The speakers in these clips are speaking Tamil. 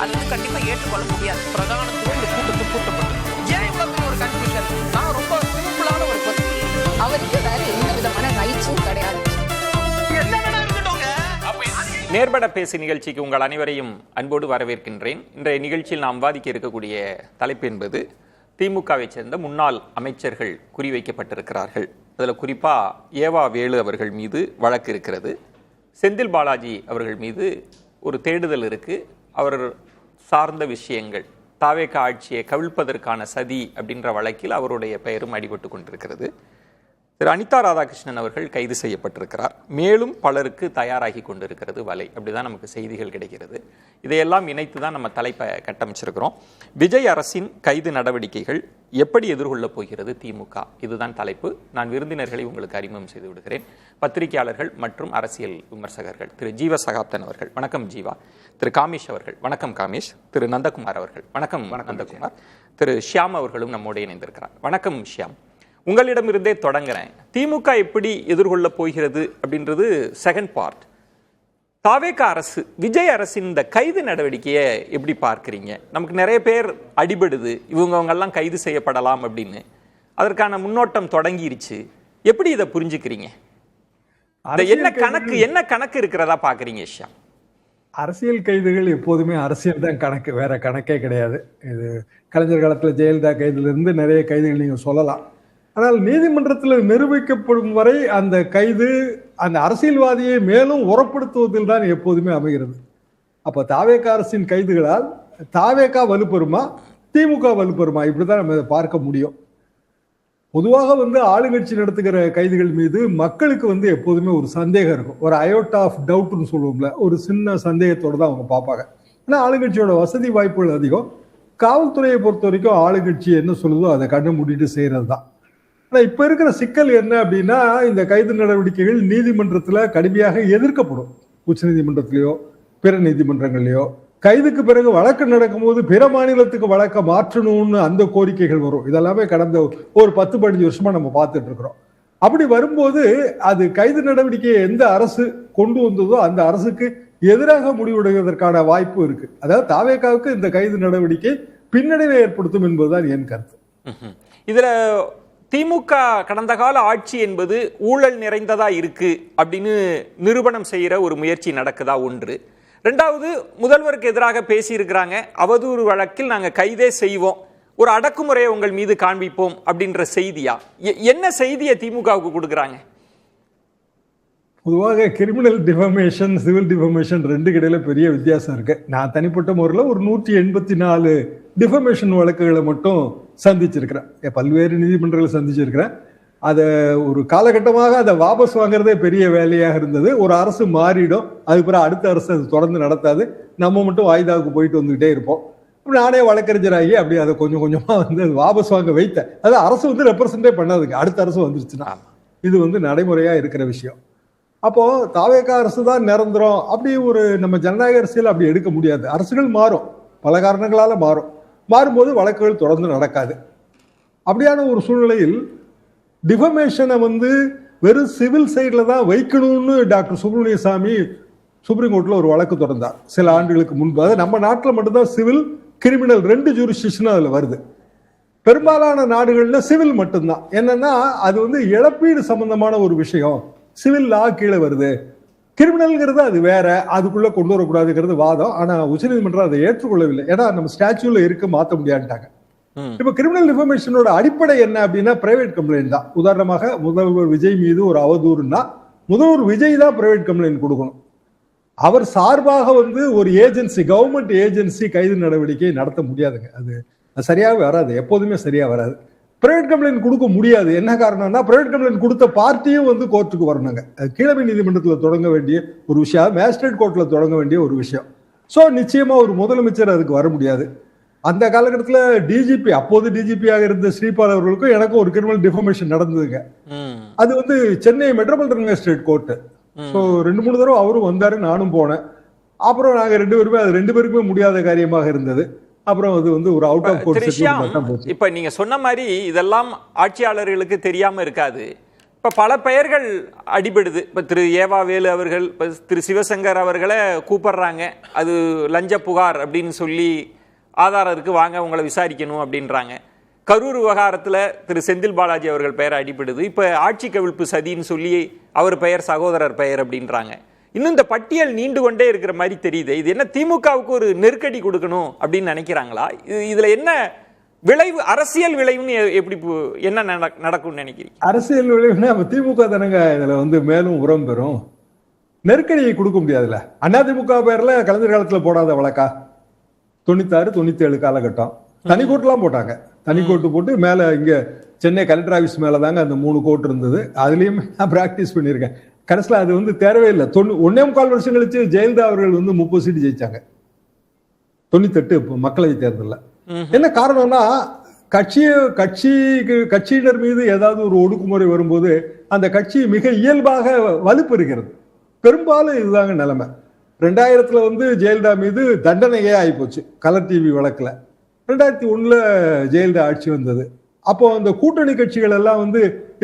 அது வந்து கண்டிப்பா ஏற்றுக்கொள்ள முடியாது. பிரதானத்துவம் இந்த கூட்டத்தை கூட்டப்பட்டது. ஏன் இவ்வளவு ஒரு கன்ஃபியூஷன்? நான் ரொம்ப சிம்பிளான ஒரு பர்சன். அவருக்கு வேற எந்த விதமான ரைட்ஸும் கிடையாது. நேர்பட பேசு நிகழ்ச்சிக்கு உங்கள் அனைவரையும் அன்போடு வரவேற்கின்றேன். இன்றைய நிகழ்ச்சியில் நாம் விவாதிக்க இருக்கக்கூடிய தலைப்பு என்பது திமுகவை சேர்ந்த முன்னாள் அமைச்சர்கள் குறிவைக்கப்பட்டிருக்கிறார்கள். அதில் குறிப்பாக ஏவா வேலு அவர்கள் மீது வழக்கு இருக்கிறது. செந்தில் பாலாஜி அவர்கள் மீது ஒரு தேடுதல் இருக்குது. அவர் சார்ந்த விஷயங்கள் தாவேக ஆட்சியை கவிழ்ப்பதற்கான சதி அப்படின்ற வழக்கில் அவருடைய பெயரும் அடிபட்டு கொண்டிருக்கிறது. திரு அனிதா ராதாகிருஷ்ணன் அவர்கள் கைது செய்யப்பட்டிருக்கிறார். மேலும் பலருக்கு தயாராகி கொண்டிருக்கிறது வலை. அப்படிதான் நமக்கு செய்திகள் கிடைக்கிறது. இதையெல்லாம் இணைத்து தான் நம்ம தலைப்பை கட்டமைச்சிருக்கிறோம். விஜய் அரசின் கைது நடவடிக்கைகள் எப்படி எதிர்கொள்ளப் போகிறது திமுக? இதுதான் தலைப்பு. நான் விருந்தினர்களை உங்களுக்கு அறிமுகம் செய்து விடுகிறேன். பத்திரிகையாளர்கள் மற்றும் அரசியல் விமர்சகர்கள். திரு ஜீவ சகாப்தன் அவர்கள், வணக்கம் ஜீவா. திரு காமேஷ் அவர்கள், வணக்கம் காமேஷ். திரு நந்தகுமார் அவர்கள், வணக்கம் நந்தகுமார். திரு ஷியாம் அவர்களும் நம்மோடு இணைந்திருக்கிறார். வணக்கம் ஷியாம். உங்களிடமிருந்தே தொடங்குறேன். திமுக எப்படி எதிர்கொள்ள போகிறது அப்படின்றது செகண்ட் பார்ட். தாவேக அரசு, விஜய் அரசின் இந்த கைது நடவடிக்கையை எப்படி பார்க்குறீங்க? நமக்கு நிறைய பேர் அடிபடுது, இவங்கெல்லாம் கைது செய்யப்படலாம் அப்படின்னு. அதற்கான முன்னோட்டம் தொடங்கிருச்சு. எப்படி இதை புரிஞ்சுக்கிறீங்க? என்ன கணக்கு இருக்கிறதா பார்க்குறீங்க ஷா? அரசியல் கைதுகள் எப்போதுமே அரசியல் தான் கணக்கு, வேற கணக்கே கிடையாது. இது கலைஞர் காலத்தில் ஜெயலலிதா கைதிலிருந்து நிறைய கைதுகள் நீங்கள் சொல்லலாம். ஆனால் நீதிமன்றத்தில் நிரூபிக்கப்படும் வரை அந்த கைது அந்த அரசியல்வாதியை மேலும் உரப்படுத்துவதில் தான் எப்போதுமே அமைகிறது. அப்போ தாவேக அரசின் கைதுகளால் தாவேக வலுப்பெறுமா, திமுக வலுப்பெறுமா, இப்படிதான் நம்ம பார்க்க முடியும். பொதுவாக ஆளுங்கட்சி நடத்துகிற கைதுகள் மீது மக்களுக்கு எப்போதுமே ஒரு சந்தேகம் இருக்கும். ஒரு அயோட்டா ஆஃப் டவுட்னு சொல்லுவோம்ல, ஒரு சின்ன சந்தேகத்தோடு தான் அவங்க பார்ப்பாங்க. ஏன்னா ஆளுங்கட்சியோட வசதி வாய்ப்புகள் அதிகம். காவல்துறையை பொறுத்த வரைக்கும் ஆளுங்கட்சி என்ன சொல்லுதோ அதை கண்ணை மூடிட்டு செய்யறது தான். ஆனால் இப்போ இருக்கிற சிக்கல் என்ன அப்படின்னா, இந்த கைது நடவடிக்கைகள் நீதிமன்றத்தில் கடுமையாக எதிர்க்கப்படும். உச்ச நீதிமன்றத்திலேயோ பிற நீதிமன்றங்கள்லையோ கைதுக்கு பிறகு வழக்கு நடக்கும்போது பிற மாநிலத்துக்கு வழக்க மாற்றணும்னு அந்த கோரிக்கைகள் வரும். இதெல்லாமே கடந்த ஒரு 10-15 வருஷமா நம்ம பார்த்துட்டு இருக்கிறோம். அப்படி வரும்போது அது கைது நடவடிக்கையை எந்த அரசு கொண்டு வந்ததோ அந்த அரசுக்கு எதிராக முடிவெடுவதற்கான வாய்ப்பு இருக்கு. அதாவது தாவேகாவுக்கு இந்த கைது நடவடிக்கை பின்னடைவை ஏற்படுத்தும் என்பதுதான் என் கருத்து. இதுல திமுக கடந்த கால ஆட்சி என்பது ஊழல் நிறைந்ததா இருக்கு அப்படின்னு நிரூபணம் செய்யற ஒரு முயற்சி நடக்குதா? ஒன்று. ரெண்டாவது, முதல்வருக்கு எதிராக பேசியிருக்கிறாங்க. அவதூறு வழக்கில் நாங்கள் கைதே செய்வோம், ஒரு அடக்குமுறையை உங்கள் மீது காண்பிப்போம் அப்படின்ற செய்தியா? என்ன செய்தியை திமுகவுக்கு கொடுக்குறாங்க? பொதுவாக கிரிமினல் டிஃபமேஷன், சிவில் டிஃபமேஷன் ரெண்டு இடையில பெரிய வித்தியாசம் இருக்கு. நான் தனிப்பட்ட முறையில் ஒரு 184 டிஃபமேஷன் வழக்குகளை மட்டும் சந்திச்சிருக்கிறேன். பல்வேறு நீதிமன்றங்களை சந்திச்சிருக்கிறேன். அதை ஒரு காலகட்டமாக அதை வாபஸ் வாங்குறதே பெரிய வேலையாக இருந்தது. ஒரு அரசு மாறிடும், அதுக்கு பிறகு அடுத்த அரசு அது தொடர்ந்து நடத்தாது, நம்ம மட்டும் வாய்தாவுக்கு போயிட்டு வந்துகிட்டே இருப்போம். நானே வழக்கறிஞராகி அப்படி அதை கொஞ்சம் கொஞ்சமா அது வாபஸ் வாங்க வைத்தேன். அது அரசு ரெப்ரசன்டே பண்ணாதுங்க, அடுத்த அரசு வந்துருச்சுன்னா. இது நடைமுறையா இருக்கிற விஷயம். அப்போ தாவேக அரசு தான் நிரந்தரம் அப்படி ஒரு நம்ம ஜனநாயக அரசியல் அப்படி எடுக்க முடியாது. அரசுகள் மாறும், பல காரணங்களால மாறும்போது வழக்குகள் தொடர்ந்து நடக்காது. அப்படியான ஒரு சூழ்நிலையில் டிஃபமேஷனை வெறும் சிவில் சைட்ல தான் வைக்கணும்னு டாக்டர் சுப்பிரமணிய சாமி சுப்ரீம் கோர்ட்ல ஒரு வழக்கு தொடர்ந்தார் சில ஆண்டுகளுக்கு முன்பு. அது நம்ம நாட்டில் மட்டும்தான் சிவில் கிரிமினல் 2 ஜூரிஸ்டிக்ஷனும் அதுல வருது. பெரும்பாலான நாடுகள்ல சிவில் மட்டும்தான். என்னன்னா அது இழப்பீடு சம்பந்தமான ஒரு விஷயம், சிவில் லா கீழே வருது. கிரிமினல்ங்கிறது அது வேற, அதுக்குள்ள கொண்டு வரக்கூடாதுங்கிறது வாதம். ஆனா உச்சநீதிமன்றம் அதை ஏற்றுக்கொள்ளவில்லை. ஏன்னா நம்ம ஸ்டாச்சுல இருக்க மாற்ற முடியாதுட்டாங்க. இப்ப கிரிமினல் டிஃபமேஷனோட அடிப்படை என்ன அப்படின்னா பிரைவேட் கம்ப்ளைண்ட் தான். உதாரணமாக முதல்வர் விஜய் மீது ஒரு அவதூறுன்னா முதல்வர் விஜய் தான் பிரைவேட் கம்ப்ளைண்ட் கொடுக்கணும். அவர் சார்பாக ஒரு ஏஜென்சி, கவர்மெண்ட் ஏஜென்சி கைது நடவடிக்கை நடத்த முடியாதுங்க. அது சரியாக வராது, எப்போதுமே சரியா வராது. பிரைவேட் கம்ப்ளைண்ட் கொடுக்க முடியாது. என்ன காரணம்னா பிரைவேட் கம்ப்ளைண்ட் கொடுத்த பார்ட்டியும் கோர்ட்டுக்கு வரணுங்க. கீழமை நீதிமன்றத்தில் தொடங்க வேண்டிய ஒரு விஷயம், மேஜிஸ்ட்ரேட் கோர்ட்ல தொடங்க வேண்டிய ஒரு விஷயம். ஸோ நிச்சயமா ஒரு முதலமைச்சர் அதுக்கு வர முடியாது. அந்த காலகட்டத்தில் டிஜிபி, அப்போது டிஜிபியாக இருந்த ஸ்ரீபால் அவர்களுக்கும் எனக்கும் ஒரு கிரிமினல் டிஃபமேஷன் நடந்ததுங்க. அது Chennai metropolitan magistrate court. So 2-3 தடவை அவரும் வந்தாரு, நானும் போனேன். அப்புறம் நாங்க 2 பேருமே அது 2 பேருக்குமே முடியாத காரியமாக இருந்தது. அப்புறம் அது ஒரு அவுட் ஆஃப் கோர்ட். இப்ப நீங்க சொன்ன மாதிரி இதெல்லாம் ஆட்சியாளர்களுக்கு தெரியாம இருக்காது. இப்போ பல பெயர்கள் அடிபடுது. இப்போ திரு ஏவாவேலு அவர்கள், இப்போ திரு சிவசங்கர் அவர்களை கூப்பிடுறாங்க. அது லஞ்ச புகார் அப்படின்னு சொல்லி ஆதாரம் இருக்கு, வாங்க உங்களை விசாரிக்கணும் அப்படின்றாங்க. கரூர் விவகாரத்தில் திரு செந்தில் பாலாஜி அவர்கள் பெயர் அடிபடுது. இப்போ ஆட்சி கவிழ்ப்பு சதின்னு சொல்லி அவர் பெயர், சகோதரர் பெயர் அப்படின்றாங்க. இன்னும் இந்த பட்டியல் நீண்டு கொண்டே இருக்கிற மாதிரி தெரியுது. இது என்ன திமுகவுக்கு ஒரு நெருக்கடி கொடுக்கணும் அப்படின்னு நினைக்கிறாங்களா? இதுல என்ன விளைவு, அரசியல் விளைவுன்னு எப்படி என்ன நடக்கும்னு நினைக்கிறீங்க? அரசியல் விளைவுனா திமுக தானங்க இதுல மேலும் உரம் பெறும். நெருக்கடியை கொடுக்க முடியாதுல்ல. அதிமுக பேர்ல கலைஞர் காலத்துல போடாத வழக்கா 96, 97 காலகட்டம் தனி கோட்டுலாம் போட்டாங்க. தனி கோட்டு போட்டு மேல இங்க சென்னை கலெக்டர் ஆஃபீஸ் மேலதாங்க அந்த 3 கோட்டு இருந்தது. அதுலயும் நான் பிராக்டிஸ் பண்ணியிருக்கேன். கடைசியில் அது தேவையே இல்லை. 1.25 வருஷம் கழிச்சு ஜெயலலிதா அவர்கள் 30 சீட்டு ஜெயிச்சாங்க 98 மக்களவை தேர்தலில். என்ன காரணம்னா கட்சியினர் மீது ஏதாவது ஒரு ஒடுக்குமுறை வரும்போது அந்த கட்சி மிக இயல்பாக வலுப்பெறுகிறது. பெரும்பாலும் இதுதாங்க நிலைமை. 2000 ஜெயலலிதா மீது தண்டனையே ஆகிப்போச்சு கலர் டிவி வழக்குல. 2001 ஜெயலலிதா ஆட்சி வந்தது. அப்போ அந்த கூட்டணி கட்சிகள் எல்லாம்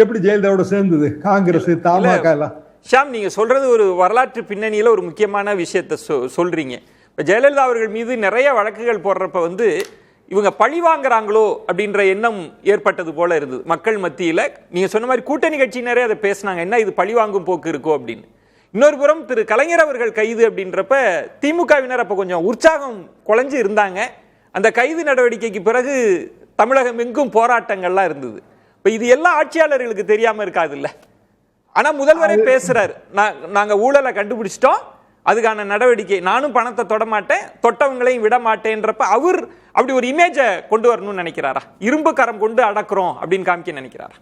எப்படி ஜெயலலிதாவோட சேர்ந்தது? காங்கிரஸ், தமாக எல்லாம். ஷாம், நீங்க சொல்றது ஒரு வரலாற்று பின்னணியில ஒரு முக்கியமான விஷயத்த சொல்றீங்க. இப்ப ஜெயலலிதா அவர்கள் மீது நிறைய வழக்குகள் போடுறப்ப இவங்க பழி வாங்குறாங்களோ அப்படின்ற எண்ணம் ஏற்பட்டது போல இருந்தது மக்கள் மத்தியில. நீங்க சொன்ன மாதிரி கூட்டணி கட்சியினரே அதை பேசினாங்க, என்ன இது பழி வாங்கும் போக்கு இருக்கோ அப்படின்னு. இன்னொரு புறம் திரு கலைஞர் அவர்கள் கைது அப்படின்றப்ப திமுகவினர் அப்ப கொஞ்சம் உற்சாகம் குலைஞ்சு இருந்தாங்க. அந்த கைது நடவடிக்கைக்கு பிறகு தமிழகம் எங்கும் போராட்டங்கள்லாம் இருந்தது. இப்ப இது எல்லா ஆட்சியாளர்களுக்கு தெரியாம இருக்காது இல்ல. ஆனா முதல்வரே பேசுறாரு, நாங்க ஊழலை கண்டுபிடிச்சிட்டோம், அதுக்கான நடவடிக்கை, நானும் பணத்தை தொட மாட்டேன், தொட்டவங்களையும் விட மாட்டேன்றப்ப அவர் அப்படி ஒரு இமேஜை கொண்டு வரணும்னு நினைக்கிறாரா? இரும்பு கரம் கொண்டு அடக்குறோம் அப்படின்னு காமிக்க நினைக்கிறாரா?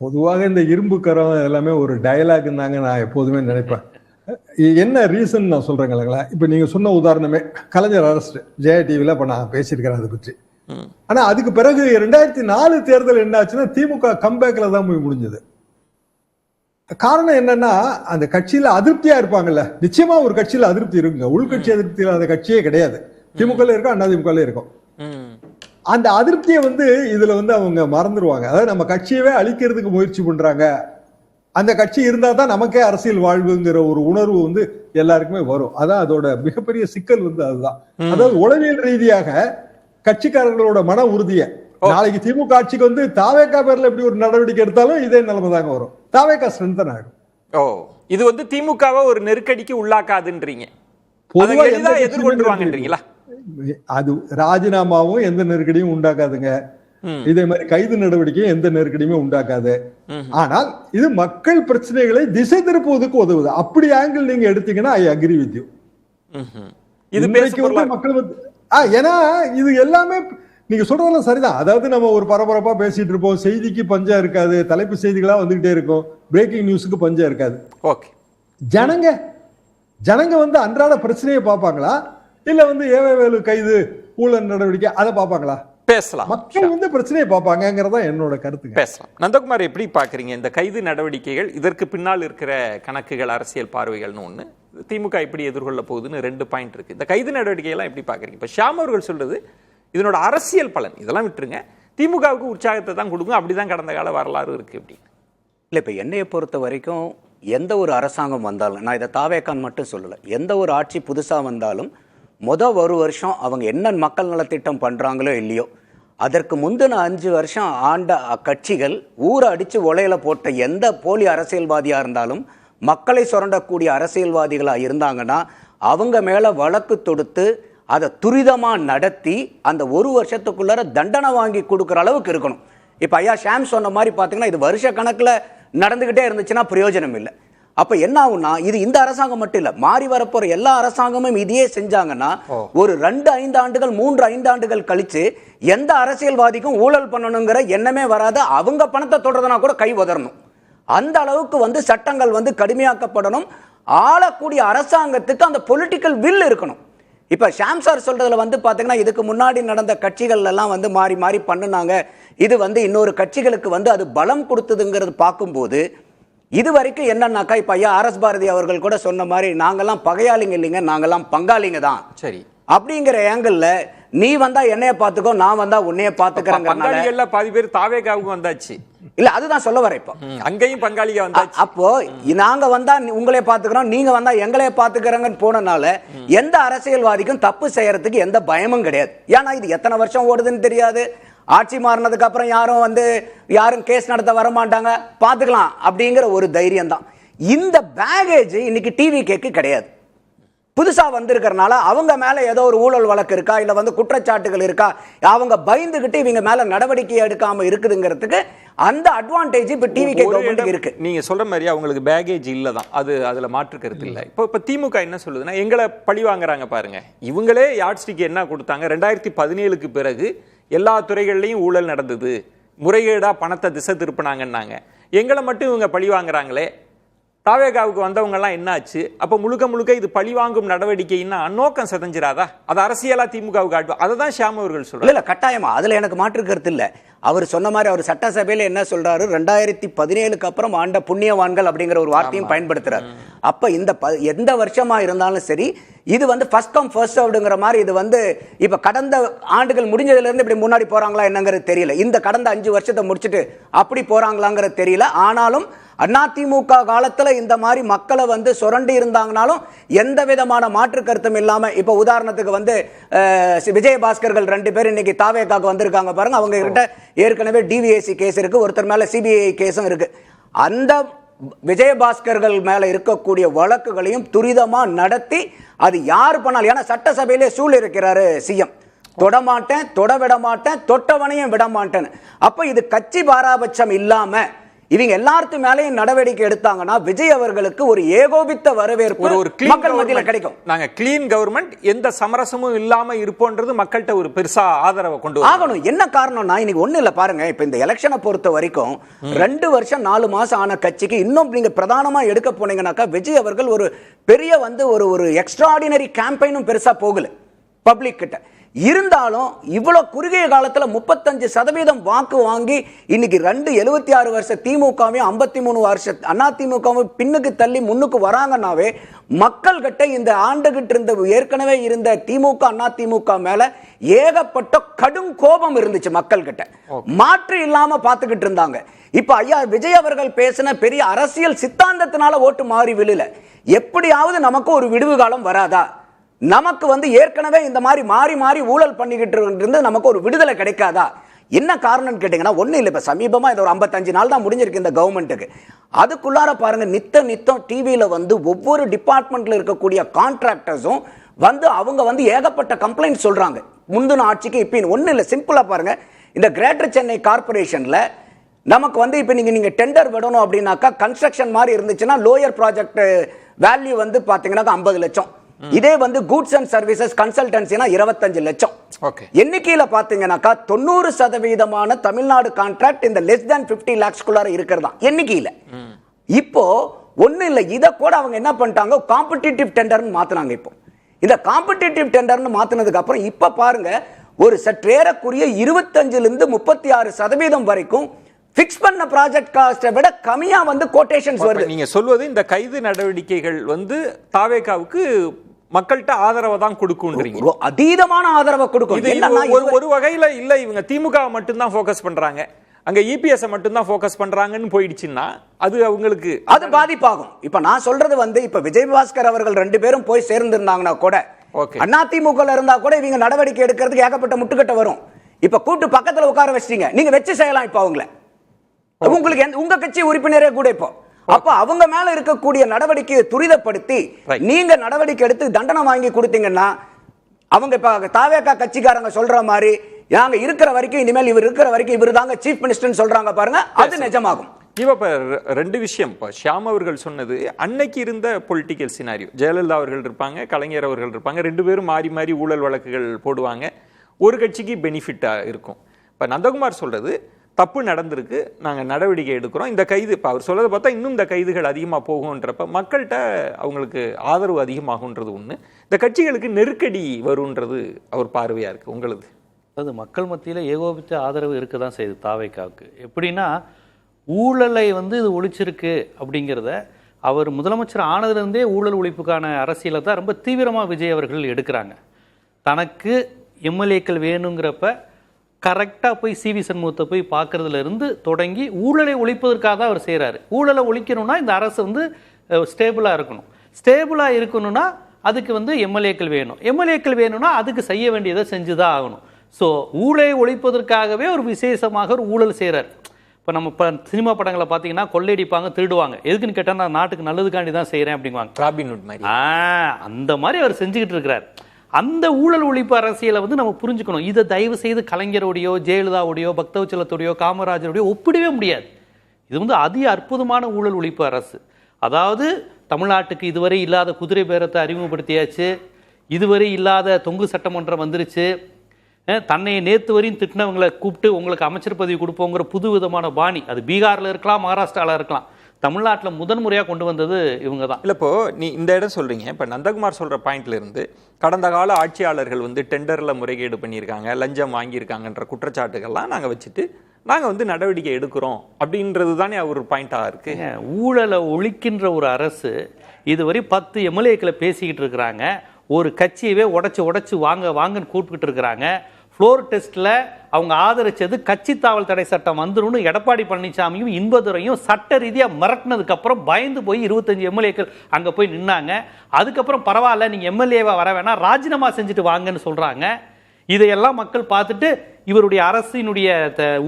பொதுவாக இந்த இரும்பு கரம் எல்லாமே ஒரு டயலாக் தாங்க நான் எப்போதுமே நினைப்பேன். என்ன ரீசன் நான் சொல்றேன் இல்லைங்களா? இப்ப நீங்க சொன்ன உதாரணமே கலைஞர் அரெஸ்ட் ஜெயா டிவில இப்ப நான் பேசியிருக்கிறேன் அதை பற்றி. ஆனா அதுக்கு பிறகு 2004 தேர்தல் என்ன ஆச்சுன்னா திமுக கம்பேக்ல தான் போய் முடிஞ்சது. காரணம் என்னன்னா அந்த கட்சியில அதிருப்தியா இருப்பாங்கல்ல. நிச்சயமா ஒரு கட்சியில அதிருப்தி இருக்குங்க. உள்கட்சி அதிருப்தி இல்லாத கட்சியே கிடையாது. திமுக இருக்கும், அதிமுக இருக்கும். அந்த அதிருப்தியை இதுல அவங்க மறந்துடுவாங்க. அதாவது நம்ம கட்சியவே அழிக்கிறதுக்கு முயற்சி பண்றாங்க, அந்த கட்சி இருந்தா தான் நமக்கே அரசியல் வாழ்வுங்கிற ஒரு உணர்வு எல்லாருக்குமே வரும். அதான் அதோட மிகப்பெரிய சிக்கல் அதுதான். அதாவது உளவியல் ரீதியாக கட்சிக்காரர்களோட மன உறுதியை, நாளைக்கு திமுக ஆட்சிக்கு தாவேகா பேர்ல எப்படி ஒரு நடவடிக்கை எடுத்தாலும் இதே நிலைமை தாங்க வரும். தாவேகா ஸ்ட்ரென்தன் ஆகும். ஓ, இது திமுகவை ஒரு நெருக்கடிக்கு உள்ளாக்காதுன்றீங்க, பொதுவா எதிர்கொண்டுருவாங்கன்றீங்களா? அது ராஜினாமாவும் எந்த நெருக்கடியும் உண்டாக்காதுங்க. இதே மாதிரி கைது நடவடிக்கையும் எந்த நெருக்கடியுமே உண்டாக்காது. ஆனால் இது மக்கள் பிரச்சனைகளை திசை திருப்புவதற்கு உதவுது. அப்படி ஆங்கிள் நீங்க எடுத்தீங்கன்னா ஐ அக்ரி வித் யூ. இது மக்கள் ஏன்னா இது எல்லாமே நீங்க சொல்றதெல்லாம் சரிதான். அதாவது நம்ம ஒரு பரபரப்பா பேசிட்டு இருப்போம், செய்திக்கு பஞ்சம் இருக்காது, தலைப்பு செய்திகளா வந்துகிட்டே இருக்கும், பிரேக்கிங் நியூஸுக்கு பஞ்சம் இருக்காது. ஓகே, ஜனங்க அன்றாட பிரச்சனையை பார்ப்பாங்களா, இல்ல ஏவேவேலு கைது ஊழல் நடவடிக்கை அதை பார்ப்பாங்களா? பேசலாம். மக்கள் பிரச்சனையை பார்ப்பாங்கிறதா என்னோட கருத்து. பேசலாம். நந்தகுமார், எப்படி பாக்குறீங்க இந்த கைது நடவடிக்கைகள்? இதற்கு பின்னால் இருக்கிற கணக்குகள், அரசியல் பார்வைகள்னு ஒண்ணு, திமுக எப்படி எதிர்கொள்ள போகுதுன்னு 2 பாயிண்ட் இருக்கு. இந்த கைது நடவடிக்கைகள் எப்படி பாக்குறீங்க? இப்ப ஷாம் அவர்கள் சொல்றது இதனோட அரசியல் பலன் இதெல்லாம் விட்டுருங்க, திமுகவுக்கு உற்சாகத்தை தான் கொடுக்கும், அப்படிதான் கடந்த கால வரலாறு இருக்கு அப்படின்னு. இல்லை, இப்போ என்னையை பொறுத்த வரைக்கும் எந்த ஒரு அரசாங்கம் வந்தாலும், நான் இதை தாவேக்கான் மட்டும் சொல்லலை, எந்த ஒரு ஆட்சி புதுசாக வந்தாலும் ஒரு வருஷம் அவங்க என்ன மக்கள் நலத்திட்டம் பண்ணுறாங்களோ இல்லையோ, அதற்கு முந்தின 5 வருஷம் ஆண்ட கட்சிகள் ஊரை அடித்து ஒலையில போட்ட எந்த போலி அரசியல்வாதியாக இருந்தாலும், மக்களை சுரண்டக்கூடிய அரசியல்வாதிகளாக இருந்தாங்கன்னா அவங்க மேலே வழக்கு தொடுத்து அதை துரிதமாக நடத்தி அந்த 1 வருஷத்துக்குள்ளார தண்டனை வாங்கி கொடுக்குற அளவுக்கு இருக்கணும். இப்போ ஐயா ஷாம் சொன்ன மாதிரி பார்த்தீங்கன்னா இது வருஷ கணக்கில் நடந்துக்கிட்டே இருந்துச்சுன்னா பிரயோஜனம் இல்லை. அப்போ என்ன ஆகும்னா, இது இந்த அரசாங்கம் மட்டும் இல்லை, மாறி வரப்போற எல்லா அரசாங்கமும் இதையே செஞ்சாங்கன்னா ஒரு 2-5 ஆண்டுகள் 3-5 ஆண்டுகள் கழிச்சு எந்த அரசியல்வாதிக்கும் ஊழல் பண்ணணுங்கிற எண்ணமே வராது. அவங்க பணத்தை தொடர்றதுனா கூட கை உதறணும். அந்த அளவுக்கு சட்டங்கள் கடுமையாக்கப்படணும். ஆளக்கூடிய அரசாங்கத்துக்கு அந்த பொலிட்டிக்கல் வில் இருக்கணும். இப்போ ஷாம் சார் சொல்றதுல பார்த்தீங்கன்னா இதுக்கு முன்னாடி நடந்த கட்சிகள் எல்லாம் மாறி மாறி பண்ணுனாங்க, இது இன்னொரு கட்சிகளுக்கு அது பலம் கொடுத்ததுங்கிறது பார்க்கும்போது இது வரைக்கும் என்னன்னாக்கா, இப்போ ஐயா RS பாரதி அவர்கள் கூட சொன்ன மாதிரி நாங்கெல்லாம் பகையாளிங்க இல்லைங்க, நாங்கெல்லாம் பங்காளிங்க தான், சரி அப்படிங்கிற ஏங்கல்ல நீ வந்தா என்னைய பாத்துக்கோ, நான் வந்தா உன்னைய பாத்துக்கிறேன். பங்காளிகள்ல பாதி பேர் தாவேகாவுக்கு வந்தாச்சு. இல்ல அதுதான் சொல்ல வரேன். இப்போ அங்கேயும் பங்காளிக வந்தாச்சு. அப்போ நாங்க வந்தா உங்களே பாத்துக்கிறோம், நீங்க வந்தா எங்களே பாத்துக்கிறோங்கன்னு போனனால எந்த அரசியல்வாதிக்கும் தப்பு செய்யறதுக்கு எந்த பயமும் கிடையாது. ஏன்னா இது எத்தனை வருஷம் ஓடுதுன்னு தெரியாது. ஆட்சி மாறினதுக்கு அப்புறம் யாரும் கேஸ் நடத்த வர மாட்டாங்க, பாத்துக்கலாம் அப்படிங்கிற ஒரு தைரியம் தான். இந்த பேகேஜ் இன்னைக்கு டிவி கேக்கு கிடையாது. புதுசா வந்திருக்கிறனால அவங்க மேல ஏதோ ஒரு ஊழல் வழக்கு இருக்கா, இல்ல குற்றச்சாட்டுகள் இருக்கா, அவங்க பயந்துகிட்டு இவங்க மேல நடவடிக்கை எடுக்காம இருக்குதுங்கிறதுக்கு அந்த அட்வான்டேஜ் இப்ப டிவி கவர்மெண்ட்டுக்கு இருக்கு. நீங்க சொல்ற மாதிரி அவங்களுக்கு பேகேஜ் இல்லதான், அதுல மாற்று கருத்து இல்ல. இப்ப திமுக என்ன சொல்லுதுன்னா, எங்களை பழி வாங்குறாங்க பாருங்க. இவங்களே யாட்ஸ்டிக் என்ன கொடுத்தாங்க, 2017க்கு பிறகு எல்லா துறைகள்லையும் ஊழல் நடந்தது, முறைகேடா பணத்தை திசை திருப்பினாங்கன்னாங்க. எங்களை மட்டும் இவங்க பழி வாங்குறாங்களே, தாவேகாவுக்கு வந்தவங்க எல்லாம் என்ன ஆச்சு? அப்ப முழுக்க இது பழிவாங்கும் நடவடிக்கைன்னா நோக்கம் சிதைஞ்சிராதா? அது அரசியலா திமுகவுக்கு ஆட்டும். அதை தான் ஷியாம் அவர்கள் சொல்றாரு. இல்ல கட்டாயமா அதுல எனக்கு மாற்று கருத்து இல்ல. அவர் சொன்ன மாதிரி அவர் சட்டசபையில என்ன சொல்றாரு, 2017க்கு அப்புறம் ஆண்ட புண்ணியவான்கள் அப்படிங்கிற ஒரு வார்த்தையும் பயன்படுத்துறாரு. அப்ப இந்த எந்த வருஷமா இருந்தாலும் சரி, இது ஃபர்ஸ்ட் கம் ஃபர்ஸ்ட் சர்வ்டுங்கிற மாதிரி இது இப்ப கடந்த ஆண்டுகள் முடிஞ்சதுல இருந்து இப்படி முன்னாடி போறாங்களா என்னங்கிறது தெரியல. இந்த கடந்த 5 வருஷத்தை முடிச்சுட்டு அப்படி போறாங்களாங்கிறது தெரியல. ஆனாலும் அதிமுக காலத்துல இந்த மாதிரி மக்களை சுரண்டி இருந்தாங்கனாலும் எந்த விதமான மாற்று கருத்தும் இல்லாம, இப்ப உதாரணத்துக்கு விஜயபாஸ்கர்கள் 2 பேர் இன்னைக்கு தாவேகாக்கு வந்திருக்காங்க பாருங்க. அவங்க கிட்ட ஏற்கனவே டிவிஎஸ்சி கேஸ் இருக்கு, ஒருத்தர் மேல சிபிஐ கேஸும் இருக்கு. அந்த விஜயபாஸ்கர்கள் மேல இருக்கக்கூடிய வழக்குகளையும் துரிதமா நடத்தி அது யாரு பண்ணாலும், ஏன்னா சட்டசபையிலே சூழ் இருக்கிறாரு சிஎம், தொடமாட்டேன், தொட விட மாட்டேன், தொட்டவனையும் விட மாட்டேன். அப்ப இது கட்சி பாராபட்சம் இல்லாம இவங்க எல்லாத்துக்கும் மேலேயும் நடவடிக்கை எடுத்தாங்கன்னா விஜய் அவர்களுக்கு ஒரு ஏகோபித்த வரவேற்பு மக்கள் மத்தியில் கிடைக்கும். நாங்க கிளீன் கவர்மெண்ட், எந்த சமரசமும் இல்லாம இருப்போன்றது மக்கள்கிட்ட ஒரு பெருசா ஆதரவை கொண்டு ஆகணும். என்ன காரணம்னா இன்னைக்கு ஒண்ணு இல்ல பாருங்க, இப்ப இந்த எலெக்ஷனை பொறுத்த வரைக்கும் 2 வருஷம் 4 மாசம் ஆன கட்சிக்கு இன்னும் நீங்க பிரதானமா எடுக்க போனீங்கன்னாக்கா விஜய் அவர்கள் ஒரு பெரிய ஒரு எக்ஸ்ட்ராடினரி கேம்பெயினும் பெருசா போகல பப்ளிக் கிட்ட. இருந்தாலும் இவ்வளவு குறுகிய காலத்துல 35% வாக்கு வாங்கி இன்னைக்கு 76 வருஷ திமுகவையும் 53 வருஷ அதிமுகவும் பின்னுக்கு தள்ளி முன்னுக்கு வராங்கன்னாவே மக்கள் கிட்ட இந்த ஆண்டுகிட்டு இருந்த ஏற்கனவே இருந்த திமுக அதிமுக மேல ஏகப்பட்ட கடும் கோபம் இருந்துச்சு மக்கள் கிட்ட. மாற்று இல்லாம பாத்துக்கிட்டு இருந்தாங்க. இப்ப ஐயா விஜய் அவர்கள் பேசின பெரிய அரசியல் சித்தாந்தத்தினால ஓட்டு மாறி விழல. எப்படியாவது நமக்கு ஒரு விடுவு காலம் வராதா, நமக்கு ஏற்கனவே இந்த மாதிரி மாறி மாறி ஊழல் பண்ணிக்கிட்டு இருந்து நமக்கு ஒரு விடுதலை கிடைக்காதா? என்ன காரணம் கேட்டீங்கன்னா ஒண்ணு இல்ல, இப்ப சமீபமா இது ஒரு 55 நாள் தான் முடிஞ்சிருக்கு இந்த கவர்மெண்ட்டுக்கு. அதுக்குள்ளார பாருங்க, நித்தம் டிவியில ஒவ்வொரு டிபார்ட்மெண்ட்ல இருக்கக்கூடிய கான்ட்ராக்டர்ஸும் அவங்க ஏகப்பட்ட கம்ப்ளைண்ட் சொல்றாங்க. முந்தின ஆட்சிக்கு இப்ப ஒண்ணு இல்ல, சிம்பிளா பாருங்க, இந்த கிரேட்டர் சென்னை கார்பரேஷன்ல நமக்கு இப்ப நீங்க டெண்டர் விடணும் அப்படின்னாக்கா கன்ஸ்ட்ரக்ஷன் மாதிரி இருந்துச்சுன்னா லோயர் ப்ராஜெக்ட் வேல்யூ பாத்தீங்கன்னா 50 லட்சம். இதே கூட்ஸ் அண்ட் சர்வீசஸ் கன்சல்டன்சினா 25 லட்சம். எண்ணிக்கையில பாத்தீங்கன்னாக்கா 90% தமிழ்நாடு கான்ட்ராக்ட் இந்த லெஸ் than 50 lakhs குள்ளார இருக்கிறதா எண்ணிக்கையில. இப்போ ஒண்ணு இல்ல, இத கூட அவங்க என்ன பண்ணிட்டாங்க, காம்படிட்டிவ் டெண்டர்னு மாத்துனாங்க. இப்போ இந்த காம்படிட்டிவ் டெண்டர்னு மாத்தினதுக்கு அப்புறம் இப்ப பாருங்க, ஒரு சற்றேறக்குரிய 25 இருந்து 36% வரைக்கும் பிக்ஸ் பண்ண ப்ராஜெக்ட் காஸ்ட்டை விட கம்மியா கோட்டேஷன்ஸ் வருது. நீங்க சொல்வது இந்த கைது நடவடிக்கைகள் தாவேகாவுக்கு மக்கள்கிட்ட ஆதரவை தான் கொடுக்கும்ன்றீங்க. அதீதமான ஆதரவை கொடுக்கும். ஒரு வகையில இல்ல, இவங்க திமுக மட்டும் தான் ஃபோக்கஸ் பண்றாங்க, அங்க இபிஎஸ் மட்டும் தான் ஃபோக்கஸ் பண்றாங்கன்னு போயிடுச்சுன்னா அது அவங்களுக்கு அது பாதிப்பாகும். இப்ப நான் சொல்றது இப்ப விஜயபாஸ்கர் அவர்கள் 2 பேரும் போய் சேர்ந்திருந்தாங்கன்னா கூட, அதிமுக இருந்தா கூட இவங்க நடவடிக்கை எடுக்கிறதுக்கு ஏகப்பட்ட முட்டுக்கட்ட வரும். இப்ப கூட்டு பக்கத்துல உட்கார வச்சிட்டீங்க, நீங்க வச்சு செய்யலாம். இப்ப அவங்கள உங்களுக்கு உங்க கட்சி உறுப்பினரே கூட இப்போ அப்ப அவங்க மேல இருக்கக்கூடிய நடவடிக்கையை துரிதப்படுத்தி நீங்க நடவடிக்கை எடுத்து தண்டனை வாங்கி கொடுத்தீங்கன்னா, அவங்க இப்ப தாவேகா கட்சிக்காரங்க சொல்ற மாதிரி நாங்க இருக்கிற வரைக்கும், இனிமேல் இவர் இருக்கிற வரைக்கும் இவர் தாங்க சீஃப் மினிஸ்டர் சொல்றாங்க பாருங்க, அது நிஜமாகும். இப்ப 2 விஷயம். ஷியாம் அவர்கள் சொன்னது அன்னைக்கு இருந்த பொலிட்டிக்கல் சினாரியோ, ஜெயலலிதா அவர்கள் இருப்பாங்க, கலைஞர் அவர்கள் இருப்பாங்க, 2 பேரும் மாறி மாறி ஊழல் வழக்குகள் போடுவாங்க, ஒரு கட்சிக்கு பெனிஃபிட்டா இருக்கும். இப்ப நந்தகுமார் சொல்றது தப்பு நடந்திருக்கு, நாங்கள் நடவடிக்கை எடுக்கிறோம், இந்த கைது இப்போ அவர் சொல்றதை பார்த்தா இன்னும் இந்த கைதுகள் அதிகமாக போகுன்றப்ப மக்கள்கிட்ட அவங்களுக்கு ஆதரவு அதிகமாகுன்றது ஒன்று, இந்த கட்சிகளுக்கு நெருக்கடி வருன்றது அவர் பார்வையாக இருக்குது. உங்களுக்கு அது மக்கள் மத்தியில் ஏகோபித்த ஆதரவு இருக்க தான் செய்யுது தாவேகாவுக்கு. எப்படின்னா ஊழலை இது ஒழிச்சிருக்கு அப்படிங்கிறத அவர் முதலமைச்சர் ஆனதுலேருந்தே ஊழல் ஒழிப்புக்கான அரசியலை தான் ரொம்ப தீவிரமாக விஜய் அவர்கள் எடுக்கிறாங்க. தனக்கு எம்எல்ஏக்கள் வேணுங்கிறப்ப கரெக்டாக போய் சிவி சண்முகத்தை போய் பார்க்குறதுல இருந்து தொடங்கி ஊழலை ஒழிப்பதற்காக தான் அவர் செய்கிறாரு. ஊழலை ஒழிக்கணும்னா இந்த அரசு வந்து ஸ்டேபிளாக இருக்கணும். ஸ்டேபிளாக இருக்கணும்னா அதுக்கு வந்து எம்எல்ஏக்கள் வேணும். எம்எல்ஏக்கள் வேணும்னா அதுக்கு செய்ய வேண்டியதை செஞ்சு தான் ஆகணும். ஸோ ஊழலை ஒழிப்பதற்காகவே ஒரு விசேஷமாக ஒரு ஊழல் செய்கிறார். இப்போ நம்ம இப்போ சினிமா படங்களை பார்த்தீங்கன்னா கொள்ளையடிப்பாங்க, திருடுவாங்க. எதுக்குன்னு கேட்டால் நான் நாட்டுக்கு நல்லதுக்காண்டி தான் செய்கிறேன் அப்படிங்குவாங்க. ராபின்ஹுட் மாதிரி. அந்த மாதிரி அவர் செஞ்சுக்கிட்டு இருக்கிறார். அந்த ஊழல் ஒழிப்பு அரசியலை வந்து நம்ம புரிஞ்சுக்கணும். இதை தயவு செய்து கலைஞரோடையோ ஜெயலலிதாவுடையோ பக்தவச்சலத்தோடையோ காமராஜருடையோ ஒப்பிடவே முடியாது. இது வந்து அதி அற்புதமான ஊழல் ஒழிப்பு அரசு. அதாவது தமிழ்நாட்டுக்கு இதுவரை இல்லாத குதிரை பேரத்தை அறிமுகப்படுத்தியாச்சு, இதுவரை இல்லாத தொங்கு சட்டமன்றம் வந்துருச்சு, தன்னை நேற்று வரையும் திட்டினவங்களை கூப்பிட்டு உங்களுக்கு அமைச்சர் பதவி கொடுப்போங்கிற புது விதமான பாணி. அது பீகாரில் இருக்கலாம், மகாராஷ்டிராவில் இருக்கலாம், தமிழ்நாட்டில் முதன்முறையாக கொண்டு வந்தது இவங்க தான். இல்லை, இப்போ நீ இந்த இடம் சொல்றீங்க. இப்போ நந்தகுமார் சொல்ற பாயிண்ட்ல இருந்து கடந்த கால ஆட்சியாளர்கள் வந்து டெண்டர்ல முறைகேடு பண்ணியிருக்காங்க, லஞ்சம் வாங்கியிருக்காங்கன்ற குற்றச்சாட்டுகள்லாம் நாங்கள் வச்சுட்டு நாங்கள் வந்து நடவடிக்கை எடுக்கிறோம் அப்படின்றது தானே ஒரு பாயிண்டாக இருக்கு. ஊழலை ஒழிக்கின்ற ஒரு அரசு இதுவரை 10 எம்எல்ஏக்களை பேசிக்கிட்டு இருக்கிறாங்க. ஒரு கட்சியவே உடைச்சு வாங்கன்னு கூப்பிட்டு இருக்கிறாங்க. ஃப்ளோர் டெஸ்ட்டில் அவங்க ஆதரிச்சது கட்சி தாவல் தடை சட்டம் வந்துரும்னு எடப்பாடி பழனிசாமியும் இன்பதுரையும் சட்ட ரீதியாக மிரட்டினதுக்கப்புறம் பயந்து போய் 25 எம்எல்ஏக்கள் அங்கே போய் நின்னாங்க. அதுக்கப்புறம் பரவாயில்ல, நீங்கள் எம்எல்ஏவா வர வேணாம், ராஜினாமா செஞ்சுட்டு வாங்கன்னு சொல்கிறாங்க. இதையெல்லாம் மக்கள் பார்த்துட்டு இவருடைய அரசினுடைய